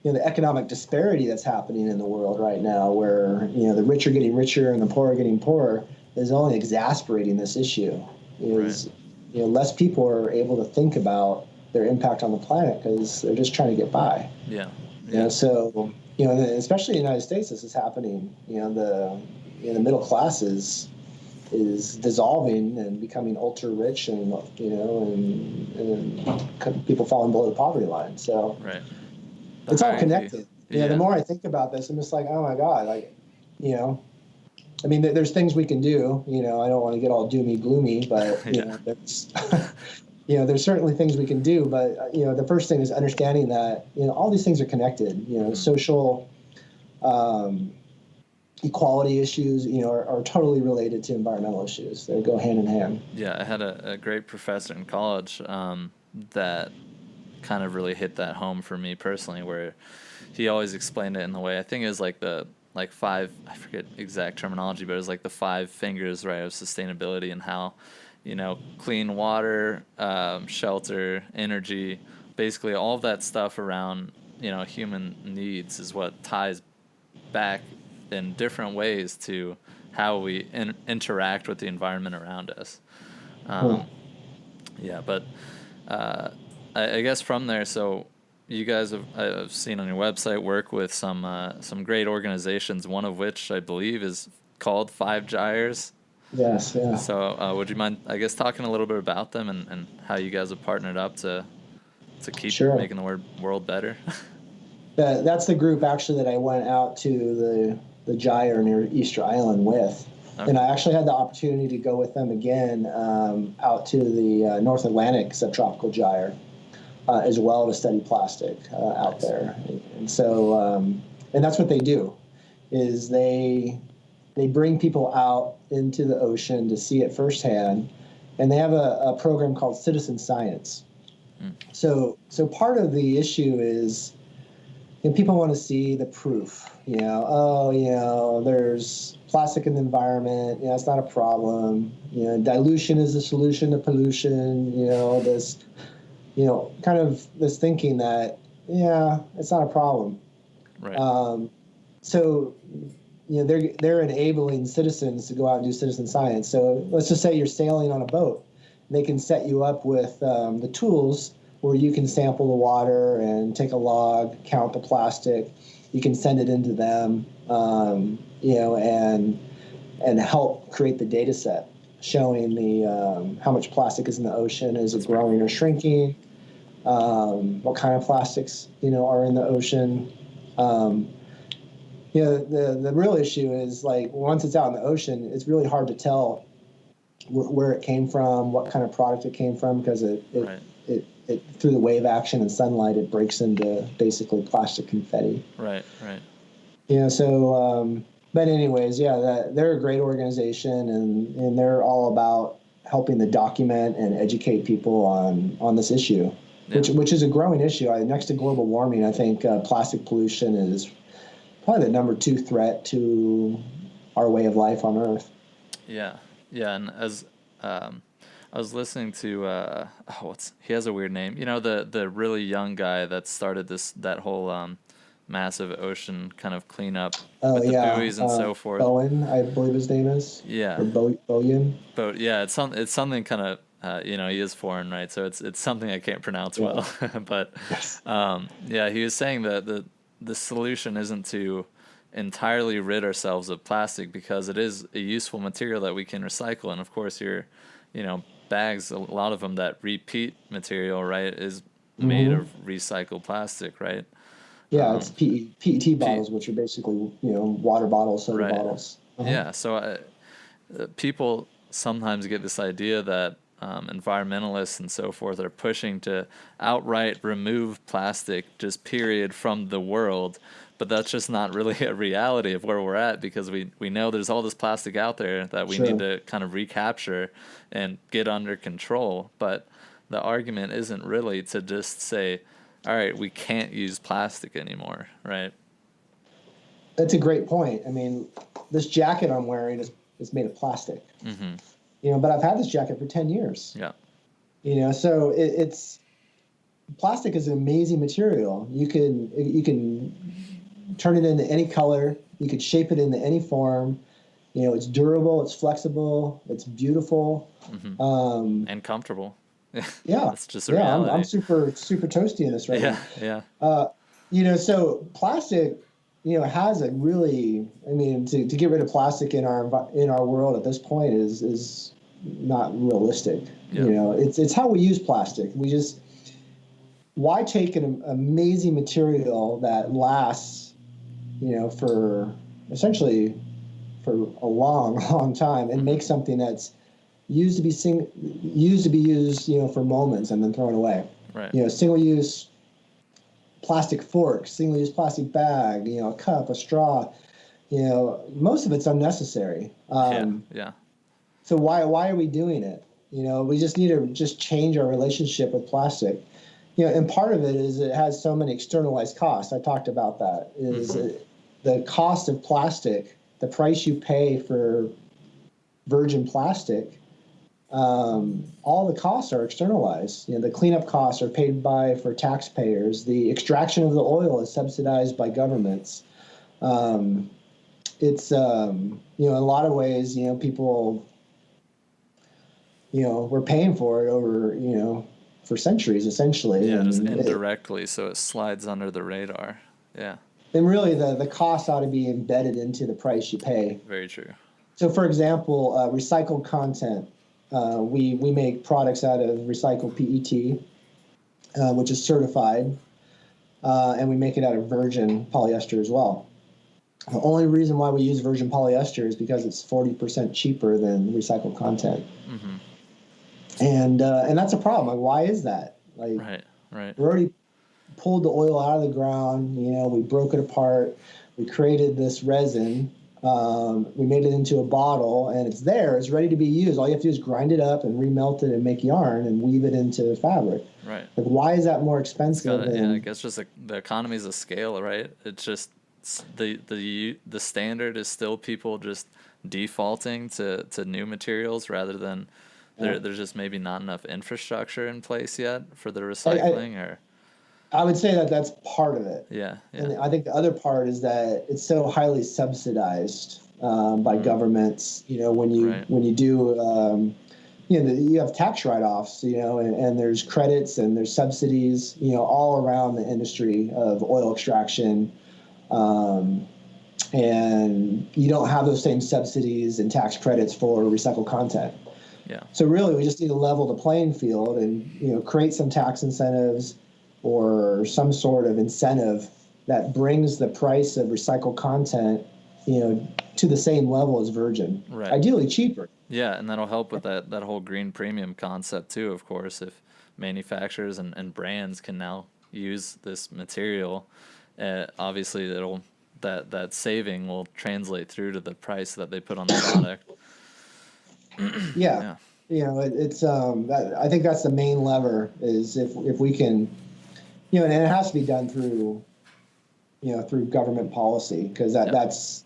the economic disparity that's happening in the world right now, where the rich are getting richer and the poor are getting poorer, is only exacerbating this issue. Less people are able to think about their impact on the planet because they're just trying to get by. Yeah. So especially in the United States, this is happening. The middle class is dissolving and becoming ultra rich, and people falling below the poverty line. So right. It's all connected. The more I think about this, I'm just like, oh my God, I mean, there's things we can do. I don't want to get all doomy gloomy, but there's certainly things we can do. But the first thing is understanding that all these things are connected. Social equality issues are totally related to environmental issues. They go hand in hand. Yeah, I had a great professor in college that kind of really hit that home for me personally, where he always explained it in the way, I think it was like five, I forget exact terminology, but it was like the 5 fingers, right, of sustainability, and how, clean water, shelter, energy, basically all of that stuff around, human needs is what ties back in different ways to how we interact with the environment around us. Yeah, but I guess from there, so you guys I've seen on your website work with some great organizations, one of which I believe is called Five Gyres. Yes, yeah. So would you mind, I guess, talking a little bit about them and how you guys have partnered up to keep making the world better? That's the group actually that I went out to the gyre near Easter Island with. Okay. And I actually had the opportunity to go with them again out to the North Atlantic subtropical gyre as well to study plastic out there. And so, and that's what they do, is they bring people out into the ocean to see it firsthand and they have a program called Citizen Science. So part of the issue is, people want to see the proof. There's plastic in the environment. It's not a problem. Dilution is the solution to pollution. This, kind of this thinking that, it's not a problem. Right. So, they're enabling citizens to go out and do citizen science. So let's just say you're sailing on a boat. They can set you up with the tools where you can sample the water and take a log, count the plastic. You can send it into them, and help create the data set showing the how much plastic is in the ocean, is it growing or shrinking, what kind of plastics are in the ocean. The real issue is, like, once it's out in the ocean, it's really hard to tell where it came from, what kind of product it came from, because it through the wave action and sunlight, it breaks into basically plastic confetti. Right. But anyways, they're a great organization, and they're all about helping to document and educate people on this issue, which is a growing issue. Next to global warming, I think plastic pollution is probably the number 2 threat to our way of life on Earth. Yeah, and as I was listening to he has a weird name. The really young guy that started that whole massive ocean kind of cleanup with the buoys and so forth. Bowen, I believe his name is. Yeah. Or Boyan. But yeah, it's something kind of he is foreign, right? So it's something I can't pronounce well. But he was saying that the solution isn't to entirely rid ourselves of plastic, because it is a useful material that we can recycle. And of course, bags, a lot of them, that repeat material, right, is made of recycled plastic, right? Yeah, it's PET bottles, which are basically, water bottles, soda bottles. Yeah, so people sometimes get this idea that environmentalists and so forth are pushing to outright remove plastic, just period, from the world. But that's just not really a reality of where we're at, because we know there's all this plastic out there that we need to kind of recapture and get under control. But the argument isn't really to just say, all right, we can't use plastic anymore, right? That's a great point. I mean, this jacket I'm wearing is made of plastic. Mm-hmm. But I've had this jacket for 10 years. Yeah. So it's plastic is an amazing material. You can turn it into any color. You could shape it into any form. It's durable, it's flexible, it's beautiful. Mm-hmm. And comfortable. Yeah. It's just a reality. I'm super toasty in this right now. Yeah. So plastic, has a really, to get rid of plastic in our world at this point is not realistic. Yeah. It's how we use plastic. Why take an amazing material that lasts, for essentially for a long time, and make something that's used to be used, for moments and then thrown away. Right. Single-use plastic fork, single-use plastic bag, a cup, a straw. Most of it's unnecessary. Yeah. So why are we doing it? We just need to change our relationship with plastic. And part of it is it has so many externalized costs. I talked about that. The cost of plastic, the price you pay for virgin plastic, all the costs are externalized. The cleanup costs are paid for taxpayers. The extraction of the oil is subsidized by governments. It's in a lot of ways, people, we're paying for it over, for centuries, essentially. Yeah, just indirectly, so it slides under the radar. Yeah. And really, the cost ought to be embedded into the price you pay. Very true. So, for example, recycled content. We make products out of recycled PET, which is certified, and we make it out of virgin polyester as well. The only reason why we use virgin polyester is because it's 40% cheaper than recycled content. Mm-hmm. And that's a problem. Like, why is that? Right. We already pulled the oil out of the ground. We broke it apart. We created this resin. We made it into a bottle, and it's there. It's ready to be used. All you have to do is grind it up and remelt it and make yarn and weave it into fabric. Right. Like, why is that more expensive? I guess just the economies of scale, right? It's just the standard is still people just defaulting to new materials rather than there's just maybe not enough infrastructure in place yet for the recycling. I would say that that's part of it. Yeah. And I think the other part is that it's so highly subsidized by governments. When you do, you have tax write-offs, and there's credits and there's subsidies, all around the industry of oil extraction. And you don't have those same subsidies and tax credits for recycled content. Yeah. So really, we just need to level the playing field and, create some tax incentives or some sort of incentive that brings the price of recycled content, to the same level as virgin. Right. Ideally cheaper. Yeah, and that'll help with that whole green premium concept too, of course, if manufacturers and brands can now use this material. Obviously, that saving will translate through to the price that they put on the product. Yeah. It's I think that's the main lever is if we can, and it has to be done through government policy, because that's,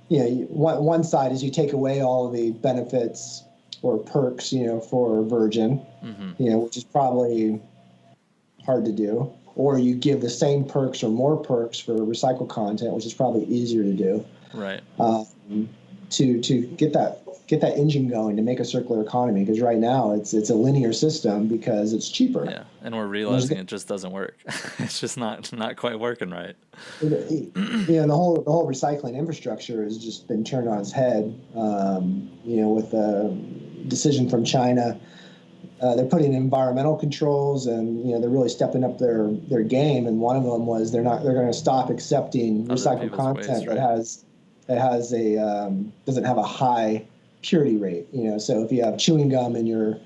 one side is you take away all of the benefits or perks, for virgin, which is probably hard to do, or you give the same perks or more perks for recycled content, which is probably easier to do. Right. To get that engine going to make a circular economy, because right now it's a linear system because it's cheaper. Yeah, and we're realizing it just doesn't work. It's just not quite working right. The whole recycling infrastructure has just been turned on its head. With the decision from China, they're putting environmental controls, and they're really stepping up their game. And one of them was they're going to stop accepting recycled content that doesn't have a high purity rate. So if you have chewing gum in your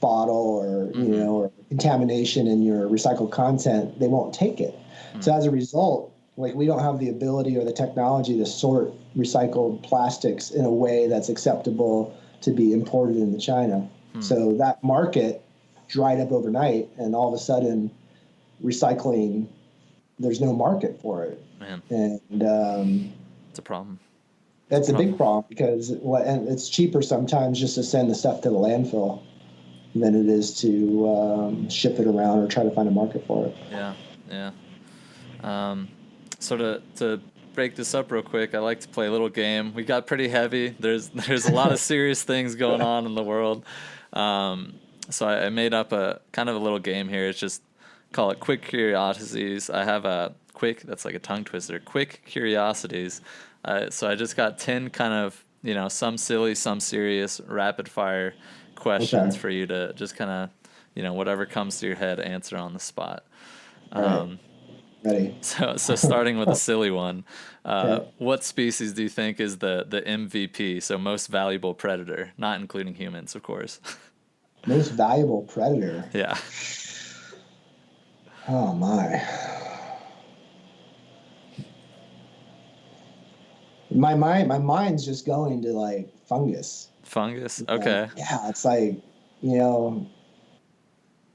bottle or or contamination in your recycled content, they won't take it. So as a result, we don't have the ability or the technology to sort recycled plastics in a way that's acceptable to be imported into China. So that market dried up overnight, and all of a sudden recycling, there's no market for it. Man. And it's a problem. That's a big problem, because it's cheaper sometimes just to send the stuff to the landfill than it is to ship it around or try to find a market for it. Yeah. So to break this up real quick, I like to play a little game. We got pretty heavy. There's a lot of serious things going on in the world. So I made up a kind of a little game here. It's just call it Quick Curiosities. I have that's like a tongue twister. Quick Curiosities. So I just got 10 kind of, some silly, some serious, rapid fire questions for you to just kind of, whatever comes to your head, answer on the spot. Ready. So starting with a silly one, what species do you think is the MVP, so most valuable predator, not including humans, of course? Most valuable predator? Yeah. Oh, my. My mind's just going to fungus. Fungus? Okay. Yeah, it's the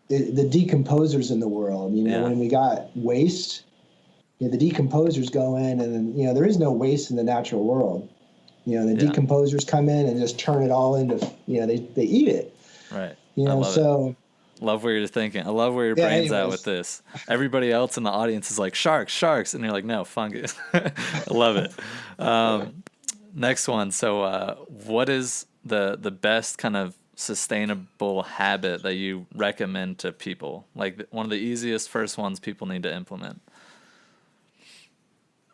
decomposers in the world. When we got waste, the decomposers go in, and there is no waste in the natural world. Decomposers come in and just turn it all into, they eat it. Right. Love where you're thinking. I love where your brain's at with this. Everybody else in the audience is like, sharks. And you're like, no, fungus. I love it. Next one. So what is the best kind of sustainable habit that you recommend to people? Like one of the easiest first ones people need to implement?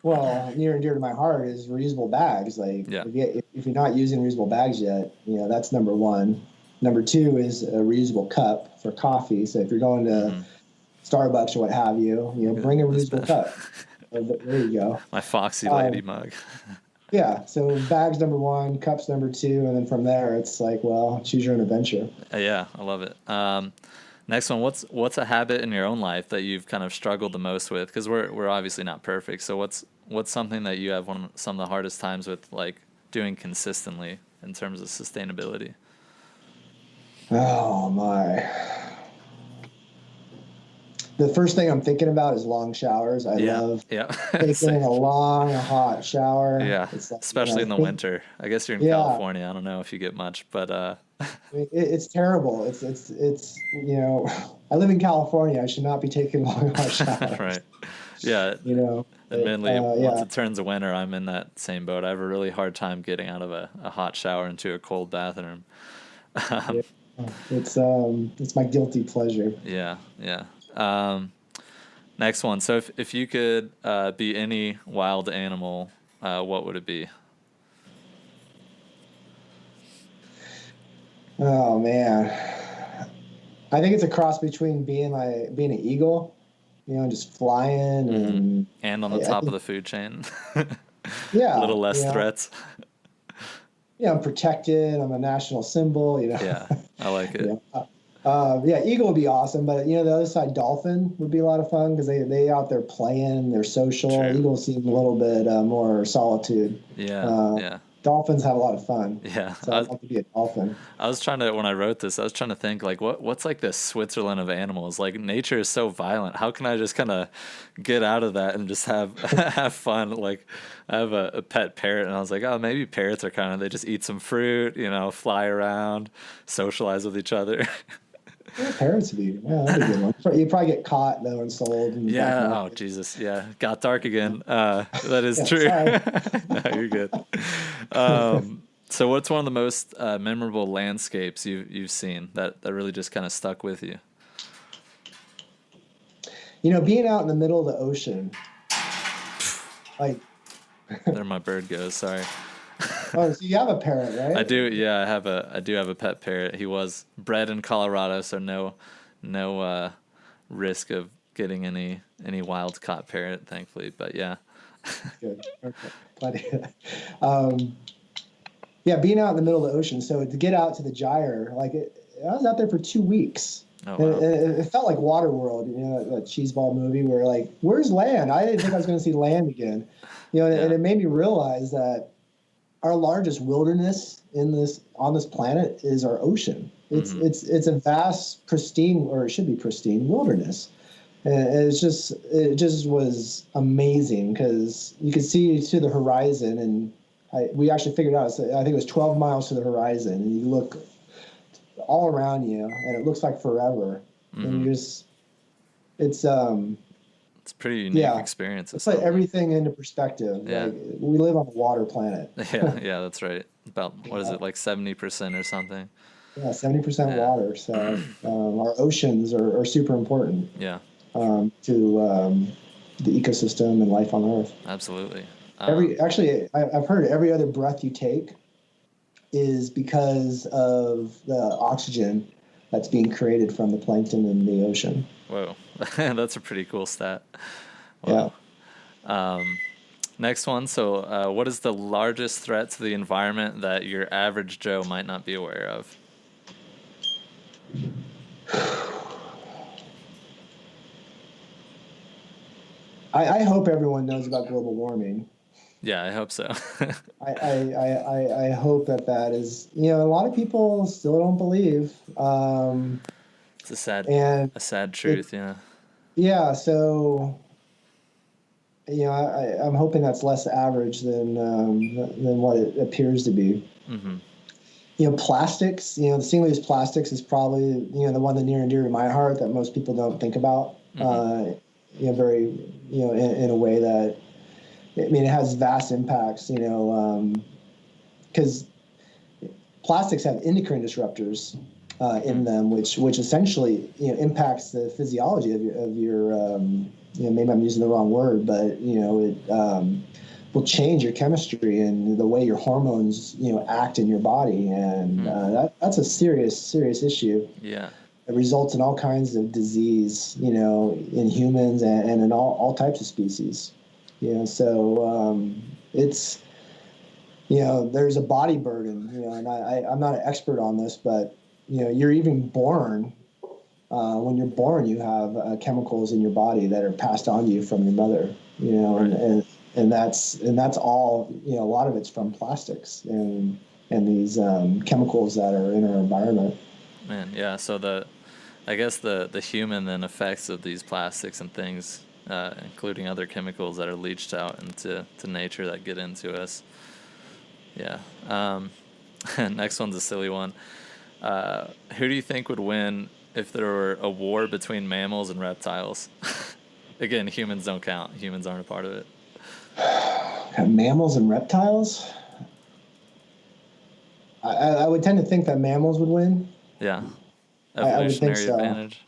Well, near and dear to my heart is reusable bags. If you're not using reusable bags yet, that's number one. Number two is a reusable cup for coffee. So if you're going to Starbucks or what have you, bring a reusable cup. There you go. My Foxy Lady mug. Yeah. So bags number one, cups number two, and then from there it's choose your own adventure. Yeah, I love it. Next one, what's a habit in your own life that you've kind of struggled the most with? Because we're obviously not perfect. So what's what's something that you have some of the hardest times with, like, doing consistently in terms of sustainability? Oh my. The first thing I'm thinking about is long showers. I love taking a long, hot shower. Yeah, it's like, especially in the winter. I guess you're in California. I don't know if you get much, but it's terrible. It's I live in California. I should not be taking long, hot showers. Right. Yeah. Admittedly, once it turns to winter, I'm in that same boat. I have a really hard time getting out of a hot shower into a cold bathroom. It's my guilty pleasure. Yeah. Next one. So if you could be any wild animal, what would it be? Oh man, I think it's a cross between being an eagle, just flying and on the top of the food chain. Yeah, a little less threats. Yeah, I'm protected. I'm a national symbol. Yeah, I like it. Eagle would be awesome, but the other side, dolphin would be a lot of fun because they out there playing, they're social. True. Eagles seem a little bit more solitude. Dolphins have a lot of fun. Yeah, so I'd like to be a dolphin. When I wrote this, I was trying to think, like, what's like the Switzerland of animals? Like, nature is so violent. How can I just kind of get out of that and just have have fun? Like, I have a pet parrot, and I was like, oh, maybe parrots are they just eat some fruit, fly around, socialize with each other. Yeah, parrots would be, that'd be a good one. You'd probably get caught, though, and sold. And oh, Jesus. Yeah, got dark again. That is true. No, you're good. So what's one of the most memorable landscapes you've seen that really just kind of stuck with you? Being out in the middle of the ocean. Like. There my bird goes, sorry. Oh, so you have a parrot, right? I do. Yeah, I do have a pet parrot. He was bred in Colorado, so no risk of getting any wild caught parrot, thankfully. But yeah. Good. Okay. Glad to hear that. Being out in the middle of the ocean. So to get out to the gyre, I was out there for 2 weeks. Oh, wow. It felt like Waterworld, that cheeseball movie where where's land? I didn't think I was going to see land again. And it made me realize that our largest wilderness on this planet is our ocean. It's a vast, pristine, or it should be pristine, wilderness. And it just was amazing because you could see to the horizon, and we actually figured out. I think it was 12 miles to the horizon, and you look all around you, and it looks like forever. And it's a pretty unique experience. It's like everything into perspective. Yeah. We live on a water planet. Yeah, that's right. About, what is it, like 70% or something? Yeah, 70% water. So our oceans are super important. Yeah. To the ecosystem and life on Earth. Absolutely. I've heard every other breath you take is because of the oxygen that's being created from the plankton in the ocean. Whoa. That's a pretty cool stat. Wow. Yeah. Next one. So what is the largest threat to the environment that your average Joe might not be aware of? I hope everyone knows about global warming. Yeah, I hope so. I hope that is, a lot of people still don't believe. It's a sad truth. Yeah. So, I'm hoping that's less average than what it appears to be. Mm-hmm. Plastics, the single-use plastics is probably, the one that near and dear to my heart that most people don't think about. Mm-hmm. Very, in a way that, it has vast impacts, because plastics have endocrine disruptors in them, which essentially, impacts the physiology of your maybe I'm using the wrong word, but, it will change your chemistry and the way your hormones, act in your body. And that's a serious issue. Yeah. It results in all kinds of disease, in humans and in all types of species. So it's, there's a body burden, and I'm not an expert on this, but, you're even born when you're born, you have chemicals in your body that are passed on to you from your mother, Right. and that's all, a lot of it's from plastics and these chemicals that are in our environment. Man, yeah. So I guess the human then effects of these plastics and things, including other chemicals that are leached out into nature that get into us. Yeah. Next one's a silly one. Who do you think would win if there were a war between mammals and reptiles? Again, humans don't count. Humans aren't a part of it. Mammals and reptiles? I would tend to think that mammals would win. Yeah. I would think Evolutionary so. advantage.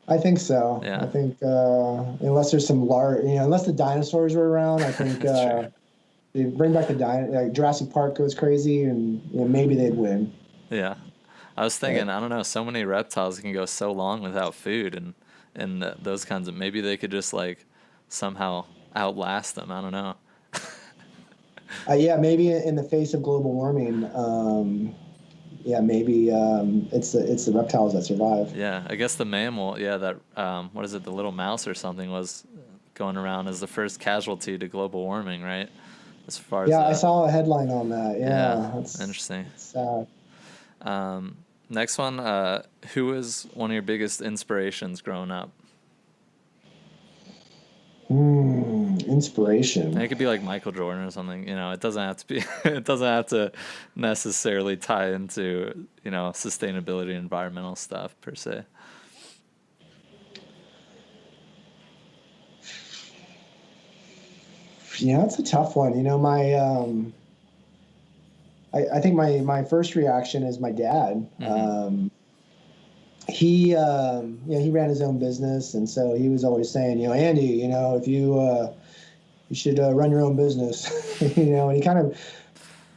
I think so. Yeah. I think unless there's some large, unless the dinosaurs were around, I think they bring back like Jurassic Park goes crazy, and maybe they'd win. Yeah. I was thinking, I don't know, so many reptiles can go so long without food and those kinds of, maybe they could just like somehow outlast them. I don't know. Yeah, maybe in the face of global warming, maybe it's the reptiles that survive. Yeah, I guess the mammal, yeah, that what is it, the little mouse or something was going around as the first casualty to global warming, right? As far as I saw a headline on that. Yeah, that's interesting. It's sad. Next one, who is one of your biggest inspirations growing up? Inspiration. And it could be like Michael Jordan or something. It doesn't have to be. It doesn't have to necessarily tie into sustainability and environmental stuff per se. Yeah, it's a tough one. I think my first reaction is my dad. Mm-hmm. He ran his own business, and so he was always saying, Andy, if you should run your own business, and he kind of,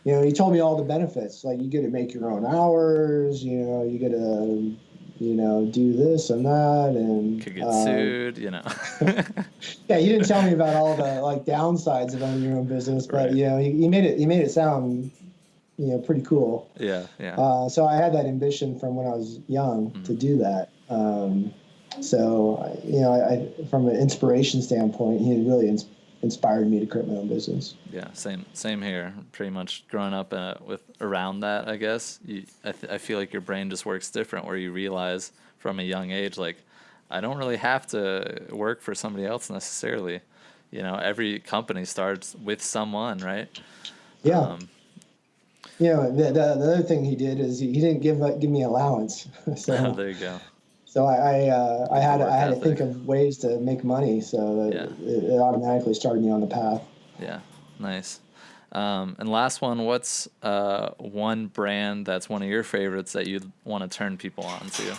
he told me all the benefits, like you get to make your own hours, you get to, do this and that, and could get sued, Yeah, he didn't tell me about all the like downsides of owning your own business, but right. he made it sound pretty cool. Yeah. So I had that ambition from when I was young to do that. So I from an inspiration standpoint, he really inspired me to create my own business. Yeah, same here. Pretty much growing up with around that, I guess. I feel like your brain just works different, where you realize from a young age, like, I don't really have to work for somebody else necessarily. Every company starts with someone, right? Yeah. The other thing he did is he didn't give me allowance. So there you go. So I had to think of ways to make money, so that it automatically started me on the path. Yeah, nice. And last one, what's one brand that's one of your favorites that you'd want to turn people on to?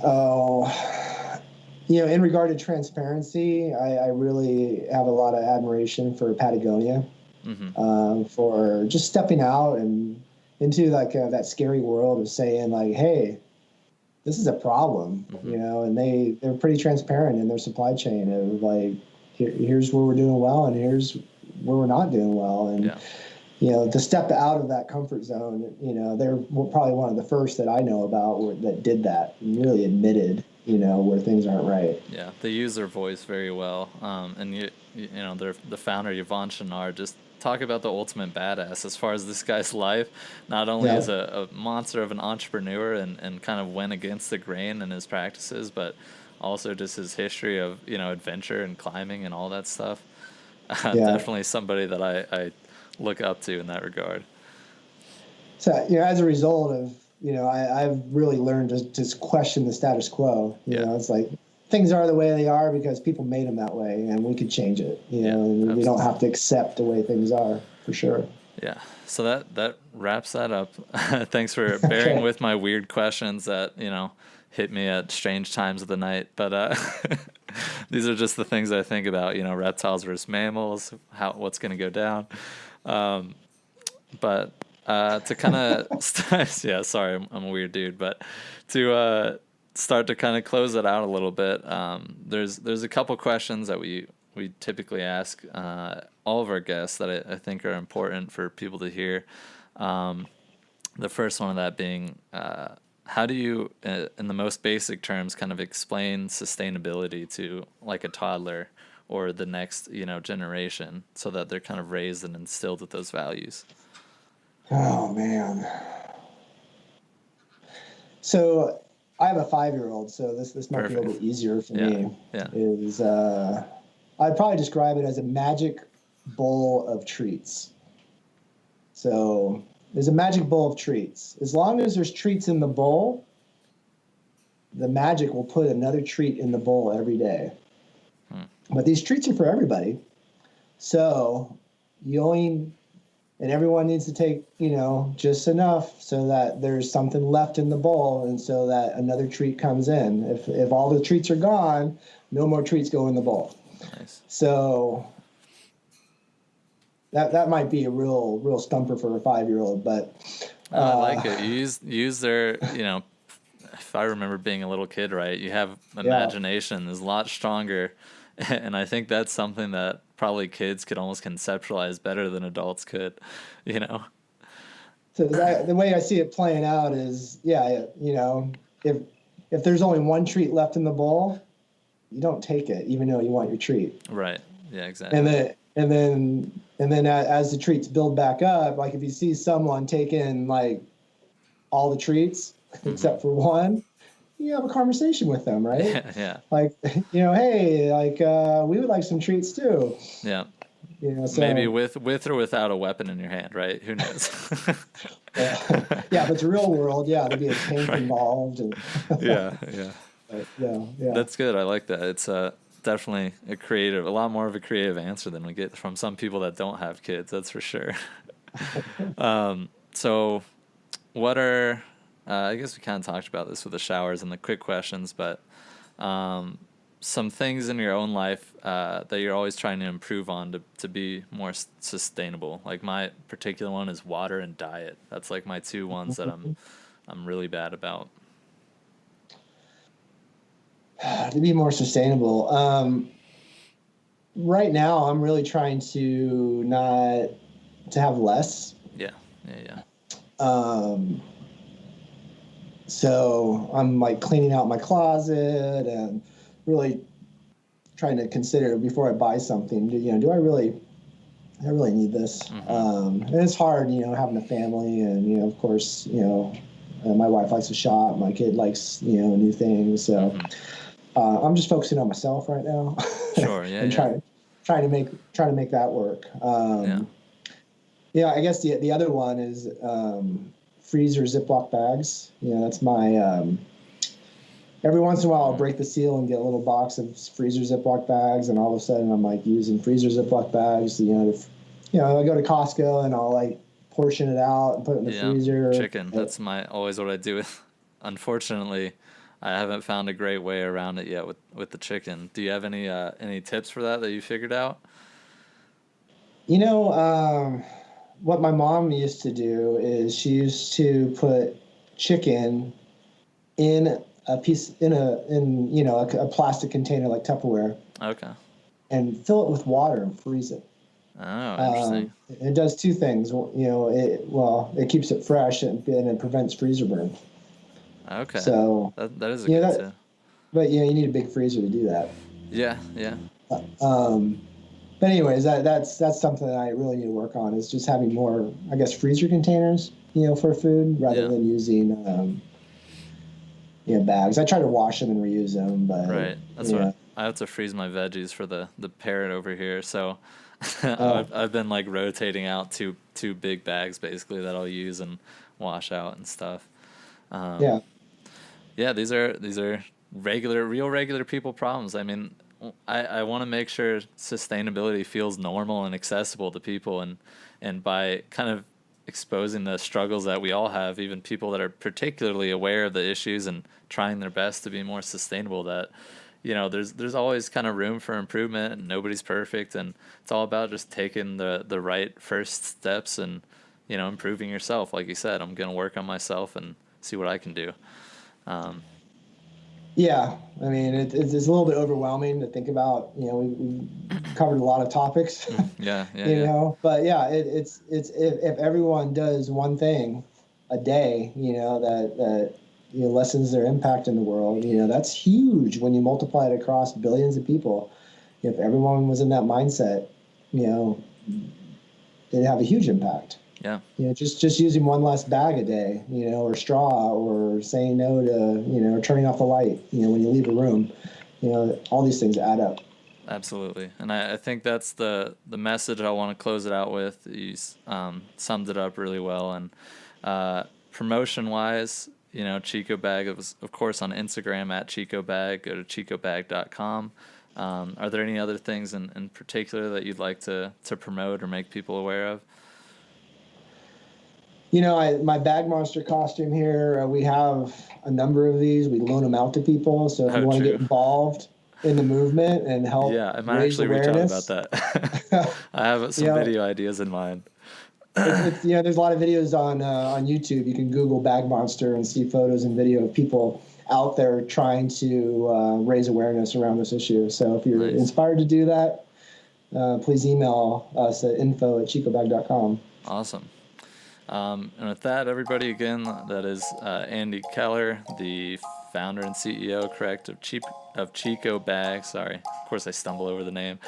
Oh, in regard to transparency, I really have a lot of admiration for Patagonia. Mm-hmm. For just stepping out and into like that scary world of saying like, hey, this is a problem, mm-hmm. And they're pretty transparent in their supply chain of like, here's where we're doing well and here's where we're not doing well. And, to step out of that comfort zone, they're probably one of the first that I know about that did that and really admitted, where things aren't right. Yeah, they use their voice very well. And they're the founder, Yvon Chouinard, just talk about the ultimate badass as far as this guy's life. Not only as a monster of an entrepreneur and kind of went against the grain in his practices, but also just his history of, adventure and climbing and all that stuff. Definitely somebody that I look up to in that regard. So, as a result of, I've really learned to just question the status quo. It's like things are the way they are because people made them that way, and we could change it. And absolutely. We don't have to accept the way things are, for sure. Yeah. So that wraps that up. Thanks for bearing with my weird questions that, hit me at strange times of the night. But these are just the things I think about, reptiles versus mammals, what's going to go down. But to kind of yeah, sorry, I'm a weird dude, but to start to kind of close it out a little bit, there's a couple questions that we typically ask all of our guests that I think are important for people to hear. The first one of that being, how do you, in the most basic terms, kind of explain sustainability to like a toddler or the next, generation, so that they're kind of raised and instilled with those values? Oh man. So I have a 5-year-old, so this might be a little bit easier for me. Yeah. Is I'd probably describe it as a magic bowl of treats. So there's a magic bowl of treats. As long as there's treats in the bowl, the magic will put another treat in the bowl every day. But these treats are for everybody. So and everyone needs to take, just enough so that there's something left in the bowl, and so that another treat comes in. If all the treats are gone, no more treats go in the bowl. Nice. So that might be a real stumper for a 5-year-old, but I like it. You use their, if I remember being a little kid, right, you have imagination is a lot stronger, and I think that's something that probably kids could almost conceptualize better than adults could, So the way I see it playing out is, if there's only one treat left in the bowl, you don't take it, even though you want your treat. Right. Yeah, exactly. And then as the treats build back up, like if you see someone taking like all the treats except for one, you have a conversation with them, right? Yeah. Like, hey, like we would like some treats too. Yeah. So, maybe with or without a weapon in your hand, right? Who knows? Yeah, but it's real world. Yeah, there'd be a tank involved. And yeah. But, yeah. That's good. I like that. It's definitely a lot more of a creative answer than we get from some people that don't have kids. That's for sure. So what are, I guess we kind of talked about this with the showers and the quick questions, but some things in your own life that you're always trying to improve on to be more sustainable. Like my particular one is water and diet. That's like my two ones that I'm really bad about. To be more sustainable. Right now, I'm really trying to have less. Yeah. So I'm like cleaning out my closet and really trying to consider before I buy something. Do I really need this? And it's hard, having a family, and of course, my wife likes to shop, my kid likes new things, so. I'm just focusing on myself right now. Sure, yeah. And trying to make that work. I guess the other one is freezer Ziploc bags. That's my. Every once in a while, I'll break the seal and get a little box of freezer Ziploc bags, and all of a sudden, I'm like using freezer Ziploc bags. I go to Costco and I'll like portion it out and put it in the freezer. Chicken. That's always what I do with. Unfortunately, I haven't found a great way around it yet with the chicken. Do you have any tips for that you figured out? What my mom used to do is she used to put chicken in a plastic container like Tupperware. Okay. And fill it with water and freeze it. Oh, interesting. It does two things. It keeps it fresh and it prevents freezer burn. Okay. So that is a good tip. But you need a big freezer to do that. Yeah. But anyways, that's something that I really need to work on, is just having more, I guess, freezer containers, for food rather than using bags. I try to wash them and reuse them, but right. That's what I have to freeze my veggies for the parrot over here. So I've been like rotating out two big bags basically that I'll use and wash out and stuff. Yeah, these are real regular people problems. I mean, I want to make sure sustainability feels normal and accessible to people, and by kind of exposing the struggles that we all have, even people that are particularly aware of the issues and trying their best to be more sustainable, that there's always kind of room for improvement, and nobody's perfect, and it's all about just taking the right first steps and improving yourself. Like you said, I'm going to work on myself and see what I can do. Yeah, I mean, it's a little bit overwhelming to think about. We covered a lot of topics. Yeah. But yeah, it's if everyone does one thing a day, that lessens their impact in the world, that's huge when you multiply it across billions of people. If everyone was in that mindset, they'd have a huge impact. Yeah. Just using one less bag a day, or straw, or saying no to, or turning off the light, when you leave a room, all these things add up. Absolutely. And I think that's the message I want to close it out with. You summed it up really well. And promotion-wise, Chicobag is, of course, on Instagram at Chicobag. Go to chicobag.com. Are there any other things in particular that you'd like to promote or make people aware of? My bag monster costume here, we have a number of these. We loan them out to people. So if you want to get involved in the movement and help I might raise actually awareness. reach out about that. I have some video ideas in mind. There's a lot of videos on YouTube. You can Google bag monster and see photos and video of people out there trying to raise awareness around this issue. So if you're inspired to do that, please email us at info@chicobag.com. Awesome. And with that, everybody, again, that is Andy Keller, the founder and CEO, correct, of Chicobag. Sorry, of course I stumble over the name.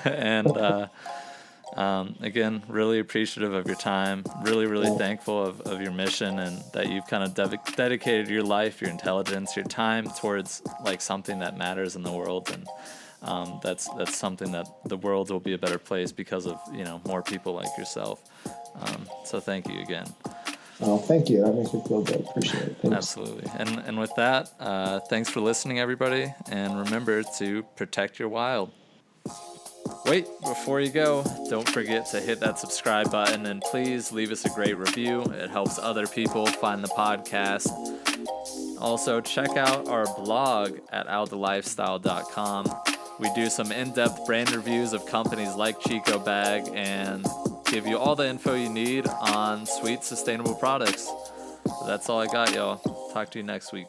And again, really appreciative of your time. Really, really thankful of your mission, and that you've kind of dedicated your life, your intelligence, your time towards like something that matters in the world. And that's something that the world will be a better place because of more people like yourself. So thank you again. Oh, thank you. That makes me feel good. Appreciate it. Thanks. Absolutely. And with that, thanks for listening, everybody. And remember to protect your wild. Wait, before you go, don't forget to hit that subscribe button, and please leave us a great review. It helps other people find the podcast. Also, check out our blog at aldalifestyle.com. We do some in-depth brand reviews of companies like Chicobag and give you all the info you need on sweet, sustainable products. So that's all I got, y'all. Talk to you next week.